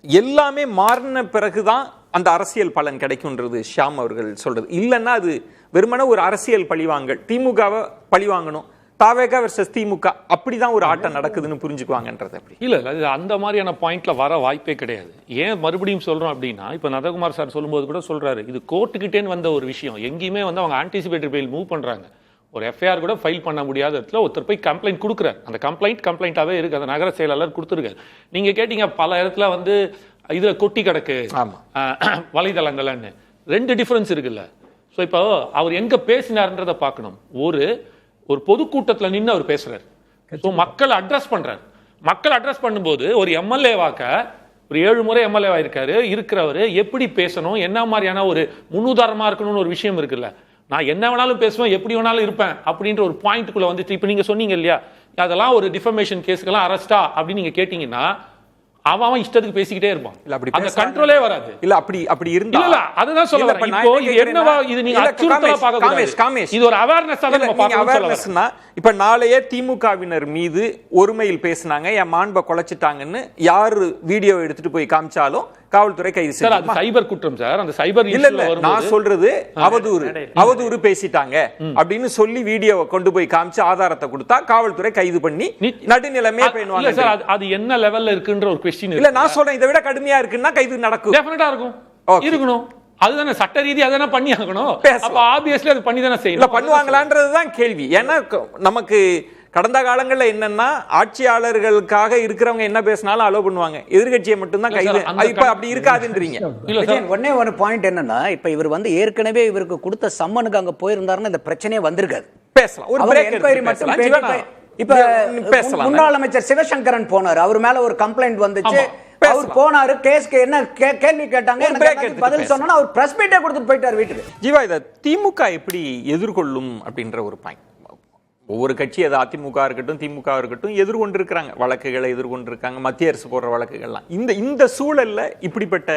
எல்லாமே மாறின பிறகுதான் அந்த அரசியல் பலன் கிடைக்கும்ன்றது ஷியாம் அவர்கள் சொல்றது. இல்லைன்னா அது வெறுமனே ஒரு அரசியல் பழிவாங்கல், திமுகவை பழிவாங்கணும், தாவேகா வெர்சஸ் திமுக அப்படிதான் ஒரு ஆட்டம் நடக்குதுன்னு புரிஞ்சுக்குவாங்கன்றது அப்படி இல்ல இல்ல, அந்த மாதிரியான பாயிண்ட்ல வர வாய்ப்பே கிடையாது. ஏன் மறுபடியும் சொல்றோம் அப்படின்னா, இப்ப நந்தகுமார் சார் சொல்லும்போது கூட சொல்றாரு, இது கோர்ட்டுக்கிட்டேன்னு வந்த ஒரு விஷயம். எங்கேயுமே வந்து அவங்க ஆன்டிசிபேட்டரி பெயில் மூவ் பண்றாங்க, ஒரு எஃப்ஐஆர் கூட ஃபைல் பண்ண முடியாத இடத்துல ஒருத்தர் போய் கம்ப்ளைண்ட் கொடுக்குறாரு, அந்த கம்ப்ளைண்டாவே இருக்கு, அந்த நகர செயலாளர் கொடுத்துருக்காரு. நீங்க கேட்டீங்க பல இடத்துல வந்து இதுல கொட்டி கிடக்கு வலைதளங்கள்னு, ரெண்டு டிஃபரன்ஸ் இருக்குல்ல. ஸோ இப்போ அவர் எங்க பேசினார்ன்றதை பார்க்கணும். ஒரு பொதுக்கூட்டத்தில் நின்று அவர் பேசுறாரு, ஸோ மக்களை அட்ரஸ் பண்றாரு. மக்கள் அட்ரஸ் பண்ணும்போது ஒரு எம்எல்ஏவாக்க ஒரு 7 முறை எம்எல்ஏவா இருக்கிறவர் எப்படி பேசணும், என்ன மாதிரியான ஒரு முன்னுதாரணமா இருக்கணும்னு ஒரு விஷயம் இருக்குல்ல. நான் என்ன வேணாலும் பேசுவேன், எப்படி வேணாலும் இருப்பேன் அப்படின்ற ஒரு பாயிண்ட்டுக்குள்ள வந்துட்டு இப்ப நீங்க சொன்னீங்க இல்லையா, அதெல்லாம் ஒரு டிஃபமேஷன் கேஸ்க்கெல்லாம் அரெஸ்டா அப்படின்னு நீங்க கேட்டீங்கன்னா அவன் இஷ்டத்துக்கு பேசிக்கிட்டே இருப்பான், அந்த கண்ட்ரோலே வராது. இல்ல அப்படி இருந்தா இல்ல அதுதான் சொல்ல வரேன். இப்போ இது என்னவா, இது நீங்க அச்சுறுத்தலா பார்க்க கூடாது, இது ஒரு அவேர்னஸ் தான் நம்ம பார்க்கணும். இப்ப நாளையே திமுகவினர் மீது ஒருமையில் பேசினாங்க, என் மாண்பை குலைச்சிட்டாங்கன்னு யாரு வீடியோ எடுத்துட்டு போய் காமிச்சாலும் காவல்துறை கைது சார். அது சைபர் குற்றம் சார், அந்த சைபர் இல்ல நான் சொல்றது அவதூறு பேசிட்டாங்க அப்படின்னு சொல்லி வீடியோவை கொண்டு போய் காமிச்சு ஆதாரத்தை கொடுத்தா காவல்துறை கைது பண்ணி நடுநிலைமையா பண்ணுவாங்க சார். அது என்ன லெவல்ல இருக்குன்ற ஒரு क्वेश्चन இல்ல, நான் சொல்றேன் இதை விட கடுமையா இருக்குன்னா கைது நடக்கும், டெஃபினட்டா இருக்கும், இருக்கணும். அதுதானே சட்ட ரீதியா அதானே பண்ணி ஆகணும். அப்ப ஆப்வியஸ்லி அது பண்ணி தானே செய்யணும். இல்ல பண்ணுவாங்களான்றதுதான் கேள்வி. ஏன்னா நமக்கு கடந்த காலங்கள்ல என்னன்னா ஆட்சியாளர்களுக்காக இருக்கிறவங்க என்ன பேசினாலும் அலோ பண்ணுவாங்க, எதிர்கட்சியை மட்டும்தான் கைது. இப்ப அப்படி இருக்காதுன்றீங்க. ஒன்னே ஒரு பாயிண்ட் என்னன்னா, இப்ப இவர் வந்து ஏற்கனவே இவருக்கு கொடுத்த சம்மனுக்கு அங்க போயிருந்தாருன்னா இந்த பிரச்சனையே வந்திருக்காது. பேசலாம், ஒரு பிரேக் என்கொயரி மட்டும். இப்ப முன்னாள் அமைச்சர் சிவசங்கரன் போனாரு, அவர் மேல ஒரு கம்ப்ளைண்ட் வந்துச்சு, அவர் போனாரு, கேஸ்க்கு என்ன கேள்வி கேட்டாங்க, பதில் சொன்னா அவர் பிரஸ் மீட்டே கொடுத்துட்டு போயிட்டார் வீட்டுக்கு. ஜீவா, இத திமுக எப்படி எதிர்கொள்ளும் அப்படின்ற ஒரு பாயிண்ட். ஒவ்வொரு கட்சி, அது அதிமுக இருக்கட்டும் திமுக இருக்கட்டும், எதிர்கொண்டிருக்கிறாங்க, வழக்குகளை எதிர்கொண்டிருக்காங்க, மத்திய அரசு போடுற வழக்குகள்லாம். இந்த சூழல்ல இப்படிப்பட்ட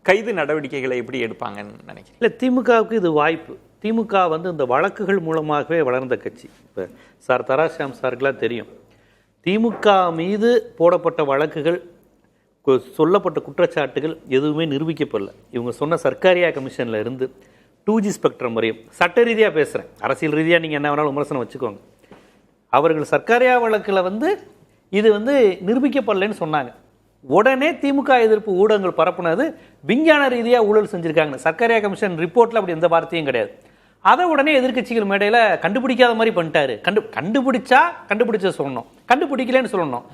கைது நடவடிக்கைகளை எப்படி எடுப்பாங்கன்னு நினைக்கிறேன். இல்லை, திமுகவுக்கு இது வாய்ப்பு. திமுக வந்து இந்த வழக்குகள் மூலமாகவே வளர்ந்த கட்சி. இப்போ சார் தராசியாம் சாருக்கெல்லாம் தெரியும், திமுக மீது போடப்பட்ட வழக்குகள், சொல்லப்பட்ட குற்றச்சாட்டுகள் எதுவுமே நிரூபிக்கப்படல. இவங்க சொன்ன சர்க்காரியா கமிஷன்ல இருந்து 2G ஸ்பெக்ட்ரம் வரையும், சட்ட ரீதியாக பேசுகிறேன், அரசியல் ரீதியாக நீங்கள் என்ன வேணாலும் விமர்சனம் வச்சுக்கோங்க, அவர்கள் சர்க்காரியா வழக்கில் வந்து இது வந்து நிரூபிக்கப்படலைன்னு சொன்னாங்க. உடனே திமுக எதிர்ப்பு ஊடகங்கள் பரப்புனது விஞ்ஞான ரீதியாக ஊழல் செஞ்சுருக்காங்க. சர்க்காரியா கமிஷன் ரிப்போர்ட்டில் அப்படி எந்த வார்த்தையும் கிடையாது. அதை உடனே எதிர்கட்சிகள் மேடையில் கண்டுபிடிக்காத மாதிரி பண்ணிட்டாரு. கண்டுபிடிச்ச சொல்லணும், கண்டுபிடிக்கலன்னு சொல்லணும்.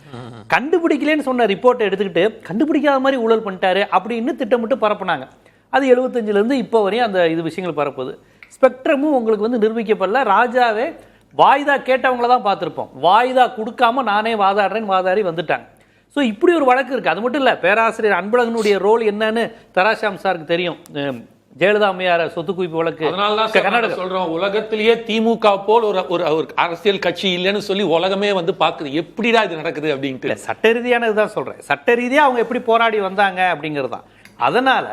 கண்டுபிடிக்கலன்னு சொன்ன ரிப்போர்ட்டை எடுத்துக்கிட்டு கண்டுபிடிக்காத மாதிரி ஊழல் பண்ணிட்டாரு அப்படின்னு திட்டமிட்டு பரப்புனாங்க. அது 75லேருந்து இப்போ வரையும் அந்த இது விஷயங்கள் பரப்புது. ஸ்பெக்ட்ரமும் உங்களுக்கு வந்து நிரூபிக்கப்படல. ராஜாவே வாய்தா கேட்டவங்கள தான் பார்த்துருப்போம், வாய்தா கொடுக்காம நானே வாதாடுறேன்னு வாதாடி வந்துட்டாங்க. ஸோ இப்படி ஒரு வழக்கு இருக்குது. அது மட்டும் இல்லை, பேராசிரியர் அன்பழகனுடைய ரோல் என்னன்னு தராசாம் சாருக்கு தெரியும். ஜெயலலிதா அம்மையார் சொத்து குவிப்பு வழக்கு. அதனாலதான் கர்நாடகா சொல்றோம், உலகத்திலேயே திமுக போல் ஒரு அரசியல் கட்சி இல்லைன்னு சொல்லி உலகமே வந்து பாக்குது. எப்படிடா இது நடக்குது அப்படின்ட்டு. சட்ட ரீதியானதுதான் சொல்றேன். சட்ட ரீதியா அவங்க எப்படி போராடி வந்தாங்க அப்படிங்கிறது தான். அதனால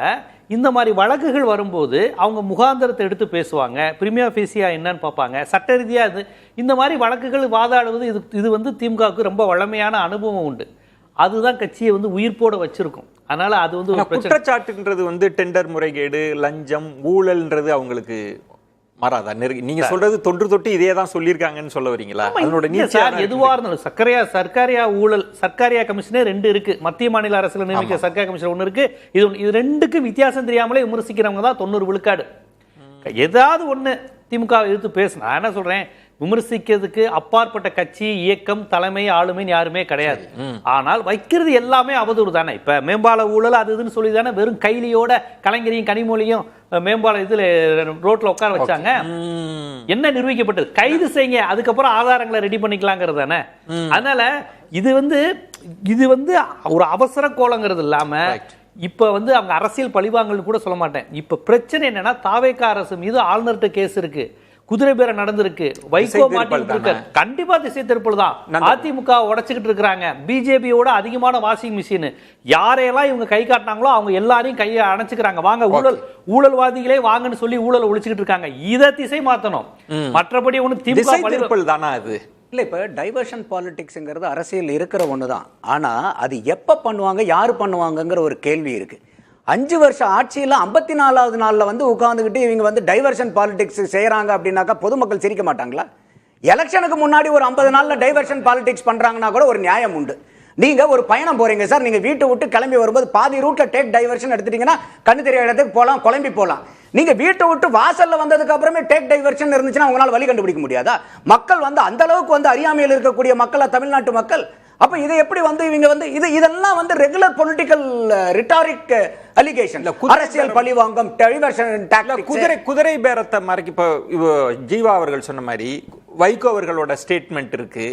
இந்த மாதிரி வழக்குகள் வரும்போது அவங்க முகாந்திரத்தை எடுத்து பேசுவாங்க, பிரிமியா ஃபேசியா என்னன்னு பார்ப்பாங்க. சட்ட ரீதியா இந்த மாதிரி வழக்குகள் வாதாடுவது இது வந்து திமுகவுக்கு ரொம்ப வளமையான அனுபவம் உண்டு. அதுதான் கட்சியை வந்து உயிர்ப்போட வச்சிருக்கும். அதனால அது வந்து ஒரு குற்றச்சாட்டுன்றது வந்து டெண்டர் முறைகேடு, லஞ்சம், ஊழல்ன்றது அவங்களுக்கு மாறாதா? நீங்க சொல்றது தொட்டு இதே தான் சொல்லியிருக்காங்கன்னு சொல்ல வரீங்களா? அதனோட நீச்சல் எதுவா இருந்தாலும் சர்க்காரியா ஊழல், சர்க்காரியா கமிஷனே 2 இருக்கு. மத்திய மாநில அரசுல நியமிக்கிற சர்க்கார் கமிஷன் 1 இருக்கு. இது 2க்கும் வித்தியாசம் தெரியாமலே விமர்சிக்கிறவங்க தான் 90 விழுக்காடு. ஏதாவது ஒண்ணு திமுக எதிர்த்து பேசினா என்ன சொல்றேன், விமர்சிக்கிறதுக்கு அப்பாற்பட்ட கட்சி, இயக்கம், தலைமை, ஆளுமைன்னு யாருமே கிடையாது. ஆனால் வைக்கிறது எல்லாமே அவதூறு தானே. இப்ப மேம்பால ஊழல் அது இதுன்னு சொல்லி தானே வெறும் கைலியோட கலைஞரையும் கனிமொழியும் மேம்பால இதுல ரோட்ல உட்கார வச்சாங்க. என்ன நிரூபிக்கப்பட்டது? கைது செய்யுங்க, அதுக்கப்புறம் ஆதாரங்களை ரெடி பண்ணிக்கலாங்கிறது தானே. அதனால இது வந்து ஒரு அவசர கோலங்கிறது இல்லாம இப்ப வந்து அவங்க அரசியல் பழிவாங்கல் கூட சொல்ல மாட்டேன். இப்ப பிரச்சனை என்னன்னா, தாவேகா அரசு மீது ஆளுநர்கிட்ட கேஸ் இருக்கு, குதிரை பேர நடந்திருக்கு, வைகோ மாட்டிட்டு இருக்க. கண்டிப்பா திசை திருப்பல் தான். அதிமுக உடைச்சுக்கிட்டு இருக்காங்க. பிஜேபியோட அதிகமான வாஷிங் மிஷின். யாரையெல்லாம் இவங்க கை காட்டினாங்களோ அவங்க எல்லாரையும் கையை அணைச்சுக்கிறாங்க. வாங்க ஊழல்வாதிகளே வாங்கன்னு சொல்லி ஊழல் ஒழிச்சுக்கிட்டு இருக்காங்க. இதை திசை மாத்தணும். மற்றபடி ஒண்ணு திமுக திருப்பல் தானா அது? இல்லை, இப்போ டைவர்ஷன் பாலிடிக்ஸுங்கிறது அரசியல் இருக்கிற ஒன்று தான். ஆனால் அது எப்போ பண்ணுவாங்க, யார் பண்ணுவாங்கங்கிற ஒரு கேள்வி இருக்குது. 5 வருஷம் ஆட்சியில் 54வது நாளில் வந்து உட்காந்துக்கிட்டு இவங்க வந்து டைவர்ஷன் பாலிடிக்ஸ் செய்கிறாங்க அப்படின்னாக்கா பொதுமக்கள் சிரிக்க மாட்டாங்களா? எலெக்ஷனுக்கு முன்னாடி ஒரு 50 நாளில் டைவர்ஷன் பாலிடிக்ஸ் பண்ணுறாங்கன்னா கூட ஒரு நியாயம் உண்டு. நீங்கள் ஒரு பயணம் போகிறீங்க சார், நீங்கள் வீட்டை விட்டு கிளம்பி வரும்போது பாதி ரூட்டில் டேக் டைவர்ஷன் எடுத்துட்டீங்கன்னா கண்ணு தெரியாத இடத்துக்கு போகலாம், குழம்பி போகலாம். நீங்க வீட்டை விட்டு வாசல்ல வந்ததுக்கு அப்புறமே டேக் டைவர்ஷன் இருந்துச்சுன்னா உங்களால வழி கண்டுபிடிக்க முடியாதா? மக்கள் வந்து அந்த அளவுக்கு வந்து அறியாமையில் இருக்கக்கூடிய மக்கள், தமிழ்நாட்டு மக்கள். அப்ப இதை எப்படி வந்து இவங்க வந்து இதெல்லாம் வந்து ரெகுலர் பொலிட்டிக்கல் ரிட்டாரிக் அலிகேஷன், அரசியல் பழிவாங்கம், டைவர்ஷன் டாக்டிக்ஸ். குதிரை பேரத்தை மறைக்க இப்ப ஜீவா அவர்கள் சொன்ன மாதிரி வைகோ அவர்களோட ஸ்டேட்மெண்ட் இருக்கு,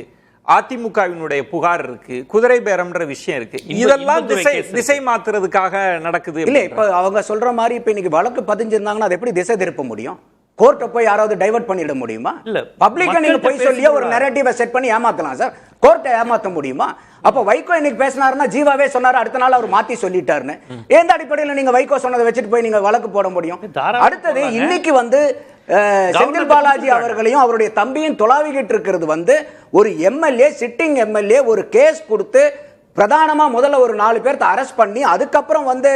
அதிமுகவினுடைய புகார் இருக்கு, குதிரை பேரம்ன்ற விஷயம் இருக்கு. இதெல்லாம் திசை மாத்துறதுக்காக நடக்குது. இல்ல, இப்ப அவங்க சொல்ற மாதிரி இப்ப இன்னைக்கு வழக்கு பதிஞ்சிருந்தாங்கன்னா அது எப்படி திசை திருப்ப முடியும்? கோர்ட்டை போய் யாராவது டைவர்ட் பண்ணிட முடியுமா? இல்ல, பப்ளிக்கா நீங்க போய் சொல்லியே ஒரு நரேட்டிவை செட் பண்ணி ஏமாத்தலாம் சார். கோர்ட்டை ஏமாத்த முடியுமா? அப்ப வைகோ இன்னைக்கு பேசினாருன்னா ஜீவாவே சொன்னாரு, அடுத்த நாள் அவர் மாத்தி சொல்லிட்டாருன்னு. எந்த அடிப்படையில் நீங்க வைகோ சொன்னதை வச்சுட்டு போய் நீங்க வழக்கு போட முடியும்? அடுத்தது இன்னைக்கு வந்து செந்தில் பாலாஜி அவர்களையும் அவருடைய தம்பியும் தொலாவிக்கிட்டு இருக்கிறது வந்து ஒரு எம்எல்ஏ, சிட்டிங் எம்எல்ஏ ஒரு கேஸ் கொடுத்து பிரதானமா முதல்ல ஒரு 4 பேர்த்த அரெஸ்ட் பண்ணி அதுக்கப்புறம் வந்து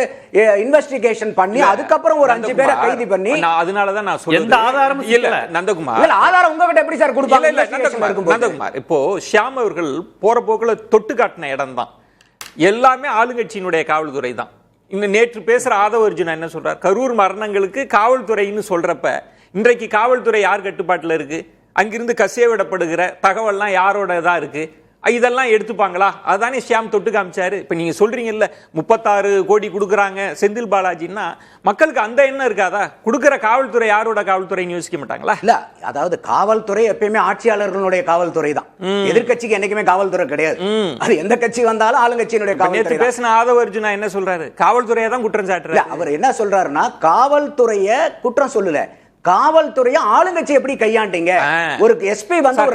இன்வெஸ்டிகேஷன் பண்ணி அதுக்கப்புறம் ஒரு 5 பேரை கைது பண்ணி. அதனாலதான் நான் சொல்றேன், எந்த ஆதாரமும் இல்ல நந்தகுமார். இல்ல, ஆதாரம் உங்ககிட்ட எப்படி சார் கொடுப்பாங்க? நந்தகுமார், இப்போ ஷியாம் அவர்கள் போற போக்குல தொட்டு காட்டின இடம் தான் எல்லாமே ஆளுங்கட்சியினுடைய காவல்துறை தான். இன்னும் நேற்று பேசுற ஆதவ அர்ஜுனா என்ன சொல்றார், கரூர் மரணங்களுக்கு காவல்துறைன்னு சொல்றப்ப இன்றைக்கு காவல்துறை யார் கட்டுப்பாட்டில் இருக்கு? அங்கிருந்து கசியவிடப்படுகிற தகவல்லாம் யாரோட தான் இருக்கு? இதெல்லாம் எடுத்துப்பாங்களா? அதுதானே ஷியாம் தொட்டு காமிச்சாரு. இப்ப நீங்க சொல்றீங்கல்ல 36 கோடி கொடுக்குறாங்க செந்தில் பாலாஜின்னா, மக்களுக்கு அந்த எண்ணம் இருக்காதா? கொடுக்கிற காவல்துறை யாரோட காவல்துறைன்னு யோசிக்க மாட்டாங்களா? இல்ல, அதாவது காவல்துறை எப்பயுமே ஆட்சியாளர்களுடைய காவல்துறை தான். எதிர்கட்சிக்கு என்னைக்குமே காவல்துறை கிடையாது. அது எந்த கட்சி வந்தாலும் ஆளுங்கட்சியினுடைய காவல்துறை. பேசின ஆதவ அர்ஜுனா என்ன சொல்றாரு, காவல்துறையை தான் குற்றம் சாட்டுறாரு. அவர் என்ன சொல்றாருன்னா, காவல்துறையை குற்றம் சொல்லல, காவல்துறையை ஆளுங்கட்சி எப்படி கையாண்டீங்க? ஒரு எஸ்பி வந்து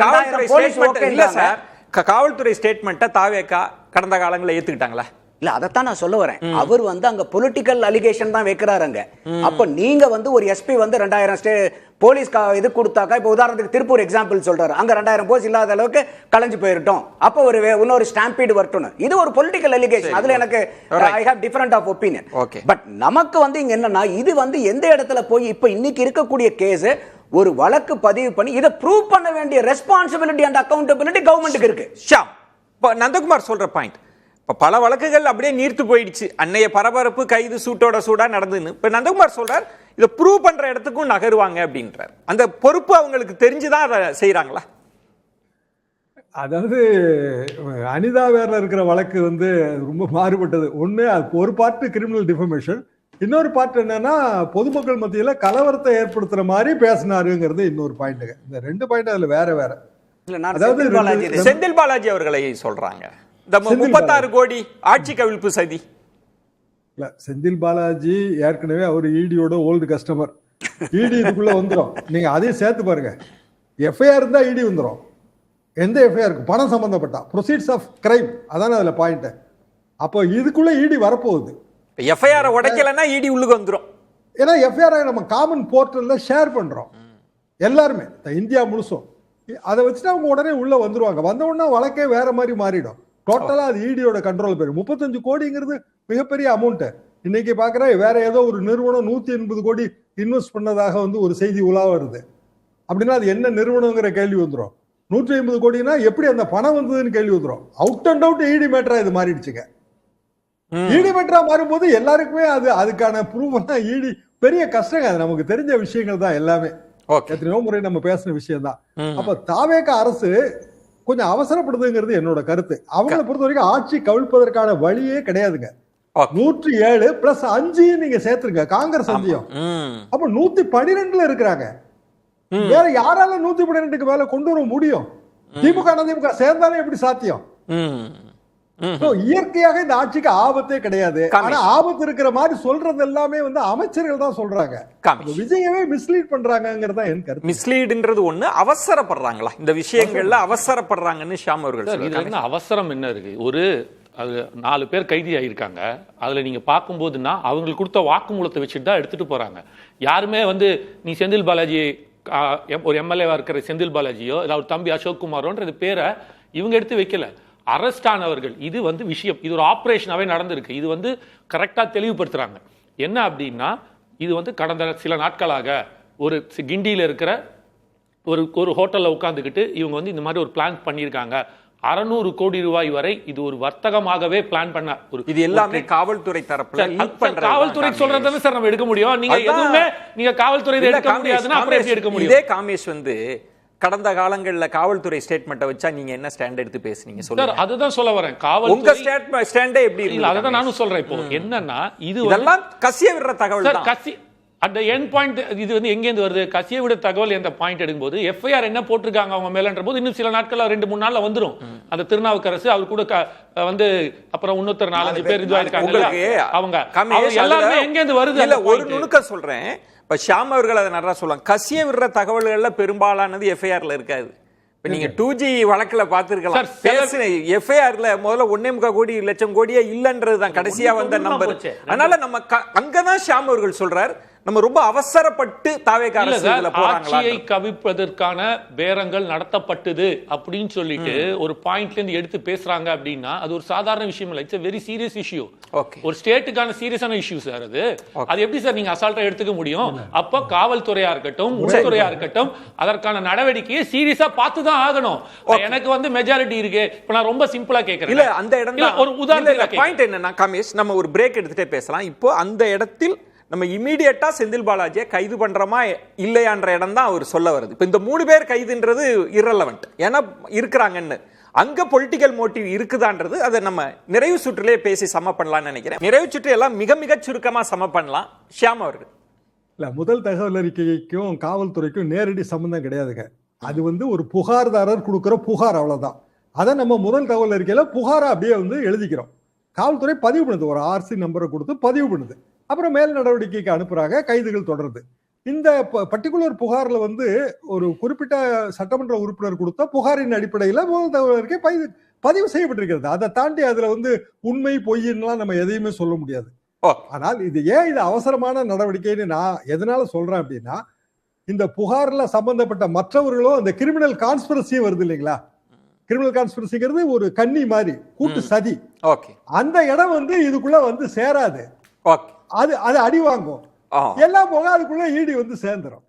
காவல்துறை ஸ்டேட்மெண்ட்டை தாவேகா கடந்த காலங்களில் ஏத்துக்கிட்டாங்களா? இல்ல, அதைத்தான் நான் சொல்ல வரேன். அவர் வந்து அங்க பொலிட்டிக்கல் அலிகேஷன் தான் வைக்கிறாருங்க. அப்ப நீங்க வந்து ஒரு எஸ்பி வந்து 2000 போலீஸ் இது கொடுத்தாக்கா, இப்ப உதாரணத்துக்கு திருப்பூர் எக்ஸாம்பிள் சொல்றாரு, அங்க 2000 போலீஸ் இல்லாத அளவுக்கு கலைஞ்சு போயிட்டோம், அப்ப ஒரு இன்னொரு ஸ்டாம்பீடு வரட்டும். இது ஒரு பொலிட்டிக்கல் அலிகேஷன். அதுல எனக்கு I have different of opinion. But நமக்கு வந்து இங்க என்னன்னா, இது வந்து எந்த இடத்துல போய் இப்ப இன்னைக்கு இருக்கக்கூடிய கேஸ் ஒரு வழக்கு பதிவு பண்ணி இதை ப்ரூவ் பண்ண வேண்டிய ரெஸ்பான்சிபிலிட்டி அண்ட் அக்கௌண்டபிலிட்டி கவர்மெண்ட்டுக்கு இருக்கு. ஷியாம், நந்தகுமார் சொல்ற பாயிண்ட், இப்ப பல வழக்குகள் அப்படியே நீர்த்து போயிடுச்சு, அன்னைய பரபரப்பு கைது சூட்டோட சூடா நடந்துன்னு. இப்ப நந்தகுமார் சொல்றார் இதை ப்ரூவ் பண்ற இடத்துக்கும் நகருவாங்க அப்படின்றார். அந்த பொறுப்பு அவங்களுக்கு தெரிஞ்சுதான் அதை செய்யறாங்களா? அதாவது அனிதா வேர்ல இருக்கிற வழக்கு வந்து ரொம்ப மாறுபட்டது. ஒண்ணு ஒரு பார்ட் கிரிமினல் டிஃபமேஷன், இன்னொரு பார்ட் என்னன்னா பொதுமக்கள் மத்தியில கலவரத்தை ஏற்படுத்துற மாதிரி பேசினாருங்கிறது இன்னொரு பாயிண்ட்டுங்க. இந்த 2 பாயிண்ட் அதுல வேற வேற. அதாவது செந்தில் பாலாஜி அவர்களை சொல்றாங்க, இந்த 36 கோடி ஆட்சி கவிழ்ப்பு சதி. இல்ல, செந்தில் பாலாஜி ஏற்கனவே அவர் இடியோட ஓல்டு கஸ்டமர். இடி இதுக்குள்ள வந்துடும். நீங்க அதையும் சேர்த்து பாருங்க. எஃப்ஐஆர் இருந்தா இடி வந்துடும். எந்த எஃப்ஐஆருக்கு பணம் சம்பந்தப்பட்டா ப்ரொசீட்ஸ் ஆஃப் கிரைம், அதானே அதுல பாயிண்ட். அப்போ இதுக்குள்ள இடி வரப்போகுது. எஃப்ஐஆர் உடைக்கலன்னா இடி உள்ளுக்கு வந்துடும். ஏன்னா எஃப்ஐஆர் நம்ம காமன் போர்ட்டல்ல ஷேர் பண்றோம் எல்லாருமே, இந்தியா முழுசும். அதை வச்சுட்டு அவங்க உடனே உள்ள வந்துருவாங்க. வந்த உடனே வழக்கே வேற மாதிரி மாறிடும். டோட்டலா அது இடியோட கண்ட்ரோல் போயிடும். 35 கோடிங்கிறது மிகப்பெரிய அமௌண்ட். இன்னைக்கு பாக்குறேன் வேற ஏதோ ஒரு நிறுவனம் 180 கோடி இன்வெஸ்ட் பண்ணதாக வந்து ஒரு செய்தி உலா வருது. அப்படின்னா அது என்ன நிறுவனங்கிற கேள்வி வந்துடும். 150 கோடினா எப்படி அந்த பணம் வந்ததுன்னு கேள்வி வந்துடும். அவுட் அண்ட் அவுட் இடி மேட்டரா இது மாறிடுச்சுங்க. இடி மேட்டரா மாறும்போது எல்லாருக்குமே அது அதுக்கான ப்ரூஃப் இடி பெரிய கஷ்டங்க. அது நமக்கு தெரிஞ்ச விஷயங்கள் தான் எல்லாமே. எத்தனையோ முறை நம்ம பேசின விஷயம் தான். அப்ப தாவேக அரசு கொஞ்சம் அவசரப்படுதுங்கிறது என்னோட கருத்து. அவங்களை பொறுத்த வரைக்கும் ஆட்சி கவிழ்ப்பதற்கான வழியே கிடையாதுங்க. 107 பிளஸ் 5 நீங்க சேர்த்துருங்க, காங்கிரஸ் 5. அப்ப 112 இருக்கிறாங்க. வேற யாரால 112க்கு மேல கொண்டு வர முடியும்? திமுக திமுக சேர்ந்தாலும் எப்படி சாத்தியம்? இயற்கையாக இந்த ஆட்சிக்கு ஆபத்தே கிடையாது. ஆனா ஆபத்து இருக்கிற மாதிரி சொல்றது எல்லாமே வந்து அமைச்சர்கள் தான் சொல்றாங்க. விஜயவே மிஸ்லீட் பண்றாங்கிறதா என் கருத்து. மிஸ்லீட்ன்றது ஒண்ணு, அவசரப்படுறாங்களா இந்த விஷயங்கள்ல? அவசரப்படுறாங்கன்னு ஷாம் அவர்கள். அவசரம் என்ன இருக்கு? ஒரு 4 பேர் கைதி ஆகியிருக்காங்க. அதுல நீங்க பார்க்கும்போதுன்னா அவங்களுக்கு கொடுத்த வாக்குமூலத்தை வச்சுட்டு தான் எடுத்துட்டு போறாங்க. யாருமே வந்து நீ செந்தில் பாலாஜி ஒரு எம்எல்ஏவா இருக்கிற செந்தில் பாலாஜியோ இல்ல அவர் தம்பி அசோக் குமாரோன்றது பேரை இவங்க எடுத்து வைக்கல. அரெஸ்ட் ஆனவர்கள். இது வந்து விஷயம், இது ஒரு ஆபரேஷனாவே நடந்திருக்கு. இது வந்து கரெக்டா தெளிவுபடுத்துறாங்க. என்ன அப்படின்னா, இது வந்து கடந்த சில நாட்களாக ஒரு கிண்டியில இருக்கிற ஒரு ஹோட்டல்ல உட்கார்ந்துக்கிட்டு இவங்க வந்து இந்த மாதிரி ஒரு பிளான் பண்ணியிருக்காங்க. 600 கோடி ரூபாய் வரை இது ஒரு வர்த்தகமாகவே பிளான் பண்ண ஒரு. இது எல்லாமே காவல்துறை தரப்புல காவல்துறை சொல்றதுன்னு சார் நம்ம எடுக்க முடியும். நீங்க எதுவுமே நீங்க காவல்துறை எடுக்க முடியாதுன்னா அப்புறம் எப்படி எடுக்க முடியும்? இதே காமேஷ் வந்து கடந்த காலங்கள்ல காவல்துறை ஸ்டேட்மெண்ட்டை வச்சா நீங்க என்ன ஸ்டாண்ட் எடுத்து பேசுனீங்க சொல்லுங்க. அதுதான் சொல்ல வரேன். காவல் உங்க ஸ்டாண்டே எப்படி இல்ல, அதான் நானும் சொல்றேன். இப்போ என்னன்னா இது இதெல்லாம் கசிய விடுற தகவல் தான். கசி அந்த எண்ட் பாயிண்ட் இது வந்து எங்க இருந்து வருது? கசிய விட தகவல் எந்த பாயிண்ட் எடுக்கும்போது எஃப்ஐஆர் என்ன போட்டிருக்காங்க அவங்க மேலன்ற போது இன்னும் சில நாட்கள் 2-3 நாள்ல வந்துரும். அந்த திருநாவுக்கரசு அவர் கூட வந்து அப்புறம் இன்னொருத்தர் 4-5 பேர் இதுவா இருக்காங்க. அவங்க எல்லாருமே எங்க இருந்து வருது? இல்ல, ஒரு நுணுக்க சொல்றேன். இப்ப ஷாம் அவர்கள் அதை நல்லா சொல்லலாம். கசிய விடுற தகவல்கள்ல பெரும்பாலானது எஃப்ஐஆர்ல இருக்காது. இப்ப நீங்க 2G வழக்குல பாத்துருக்கலாம். எஃப்ஐஆர்ல முதல்ல 1.25 கோடி லட்சம் கோடியே இல்லன்றதுதான் கடைசியா வந்த நம்பர். அதனால நம்ம அங்கதான் ஷாம் அவர்கள் சொல்றார், நம்ம ரொம்ப அவசரப்பட்டு தாவேக அரசுல போறாங்களா, ஆட்சியை கவிழ்ப்பதற்கான பேரங்கள் நடத்தப்பட்டது அப்படின்னு சொல்லிட்டு ஒரு பாயிண்ட்ல இருந்து எடுத்து பேசுறாங்க அப்படின்னா அது ஒரு சாதாரண விஷயம் இல்ல. It's a very serious issue. ஒரு ஸ்டேட்டுக்கான சீரியஸான இஷ்யூ சார் அது. அது எப்படி சார் நீங்க அசால்ட்டா எடுத்துக்க முடியும்? அப்ப காவல்துறையா இருக்கட்டும், உள்துறையா இருக்கட்டும், அதற்கான நடவடிக்கையை சீரியஸா பார்த்து தான் ஆகணும். எனக்கு வந்து மெஜாரிட்டி இருக்கு. இப்ப நான் ரொம்ப சிம்பிளா கேக்குறேன். இல்ல, அந்த இடம் ஒரு உதாரணம் பாயிண்ட் என்னன்னா காமேஷ், நம்ம ஒரு பிரேக் எடுத்துட்டே பேசலாம். இப்போ அந்த இடத்தில் நம்ம இமீடியட்டா செந்தில் பாலாஜியை கைது பண்றோமா இல்லையான்ற இடம் தான் அவர் சொல்ல வருது. இப்ப இந்த 3 பேர் கைதுன்றது இரலவென்ட், ஏன்னா இருக்கிறாங்கன்னு. அங்க பொலிட்டிக்கல் மோட்டிவ் இருக்குதான்றது அதை நம்ம நிறைவு சுற்றிலே பேசி சம பண்ணலாம்னு நினைக்கிறேன். நிறைவு சுற்று எல்லாம் மிக மிக சுருக்கமா சம பண்ணலாம். ஷியாம் அவர்கள். இல்ல, முதல் தகவல் அறிக்கைக்கும் காவல்துறைக்கும் நேரடி சம்பந்தம் கிடையாதுங்க. அது வந்து ஒரு புகார்தாரர் கொடுக்கிற புகார், அவ்வளவுதான். அதை நம்ம முதல் தகவல் அறிக்கையில புகாரா அப்படியே வந்து எழுதிக்கிறோம். காவல்துறை பதிவு பண்ணுது, ஒரு RC நம்பரை கொடுத்து பதிவு பண்ணுது. அப்புறம் மேல் நடவடிக்கைக்கு அனுப்புறாங்க, கைதுகள் தொடருது. இந்த பர்டிகுலர் புகார்ல வந்து ஒரு குறிப்பிட்ட சட்டமன்ற உறுப்பினர் கொடுத்த புகாரின் அடிப்படையில் முதல் தகவல் அறிக்கை பதிவு செய்யப்பட்டிருக்கிறது. அதை தாண்டி அதுல வந்து உண்மை பொய்யெல்லாம் நம்ம எதையுமே சொல்ல முடியாது. ஆனால் இது ஏன் இது அவசரமான நடவடிக்கைன்னு நான் எதனால சொல்றேன் அப்படின்னா, இந்த புகார்ல சம்பந்தப்பட்ட மற்றவர்களும் அந்த கிரிமினல் கான்ஸ்பிரசி வருது இல்லைங்களா? கிரிமினல் கான்ஸ்பிரசிங்கிறது ஒரு கன்னி மாதிரி கூட்டு சதி. அந்த இடம் வந்து இதுக்குள்ள வந்து சேராது. அது அது அடி வாங்கும். எல்லாம் போக அதுக்குள்ள ஈடி வந்து சேர்ந்துரும்.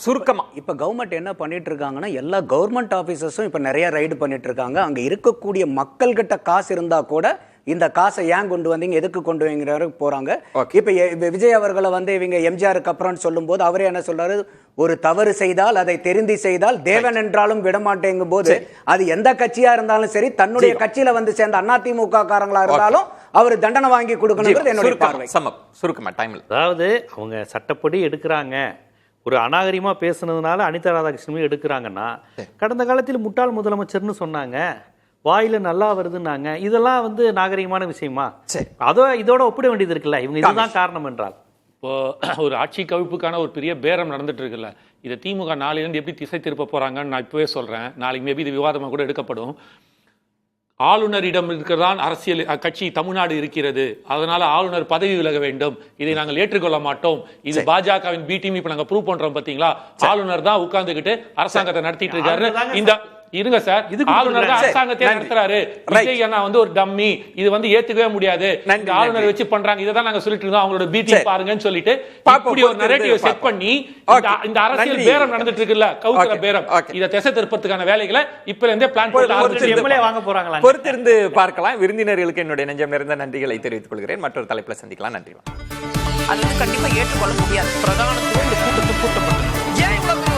சுருக்கமா இப்ப கவர்மெண்ட் என்ன பண்ணிட்டு இருக்காங்கன்னா, எல்லா கவர்மெண்ட் ஆபீசர்ஸும் இப்ப நிறைய ரைடு பண்ணிட்டு இருக்காங்க. அங்க இருக்கக்கூடிய மக்கள் கிட்ட காசு இருந்தா கூட இந்த காசை ஏன் கொண்டு வந்தீங்க, எதுக்கு கொண்டு வந்தீங்க போறாங்க. இப்ப விஜய் அவர்களை வந்து இவங்க எம்ஜிஆருக்கு அப்புறம் சொல்லும் போது அவரே என்ன சொல்றாரு, ஒரு தவறு செய்தால் அதை தெரிந்து செய்தால் தேவன் என்றாலும் விடமாட்டேங்கும் போது அது எந்த கட்சியா இருந்தாலும் சரி, தன்னுடைய கட்சியில வந்து சேர்ந்த அதிமுக காரங்களா இருந்தாலும் அவர் தண்டனை வாங்கி கொடுக்கணும்ன்றது என்னுடைய பார்வை. அதாவது அவங்க சட்டப்படி எடுக்கிறாங்க, ஒரு அநாகரிகமா பேசுனதுனால அனிதா ராதாகிருஷ்ணன் எடுக்கிறாங்கன்னா, கடந்த காலத்தில் முட்டாள் முதலமைச்சர்னு சொன்னாங்க. வாயில நல்லா வருதுன்னாங்க. இதெல்லாம் வந்து நாகரிகமான விஷயமா? சரி. இதோட ஒப்பிட வேண்டியது இருக்குல்ல. இவங்க இதுதான் காரணம் என்றால் இப்போ ஒரு ஆட்சி கவிப்புக்கான ஒரு பெரிய பேரம் நடந்துட்டு இருக்குல்ல, இதை திமுக நாளையிலேருந்து எப்படி திசை திருப்ப போறாங்கன்னு நான் இப்பவே சொல்றேன். நாளைக்கு மேபி இது விவாதமாக கூட எடுக்கப்படும். ஆளுநரிடம் இருக்கிறதான் அரசியல் கட்சி தமிழ்நாடு இருக்கிறது, அதனால ஆளுநர் பதவி விலக வேண்டும், இதை நாங்கள் ஏற்றுக்கொள்ள மாட்டோம், இது பாஜகவின் பி டீம். இப்ப நாங்க ப்ரூவ் பண்றோம் பாத்தீங்களா, ஆளுநர் தான் உட்கார்ந்துகிட்டு அரசாங்கத்தை நடத்திட்டு இருக்காரு. இந்த இருங்க சார், ஆளுநர் தான் அரசாங்கத்தை நடத்துறாரு. விஜய் அண்ணா வந்து ஒரு டம்மி, இது வந்து ஏத்துக்கவே முடியாது, ஆளுநர் வச்சு பண்றாங்க, இதை தான் நாங்க சொல்லிட்டு இருந்தோம், அவங்களோட பி டீம் பாருங்கன்னு சொல்லிட்டு இப்படி ஒரு நரேட்டிவ் செட் பண்ணி இந்த அரசியல் பேரம் நடந்துட்டு இருக்குல்ல, கவுக்கற பேரம், இத திசை திருப்பறதுக்கான வேலைகளை இப்ப இருந்தே பிளான் போட்டு எம்எல்ஏ வாங்க போறாங்களா? பொறுத்திருந்து பார்க்கலாம். விருந்தினர்களுக்கு என்னுடைய நெஞ்சம் நிறைந்த நன்றிகளை தெரிவித்துக் கொள்கிறேன். மற்றொரு தலைப்புல சந்திக்கலாம். நன்றி. அது வந்து கண்டிப்பா ஏற்றுக்கொள்ள முடியாது. பிரதானத்துவம் இந்த கூட்டத்தில் கூட்டப்பட்டது. ஏன் இவ்வளவு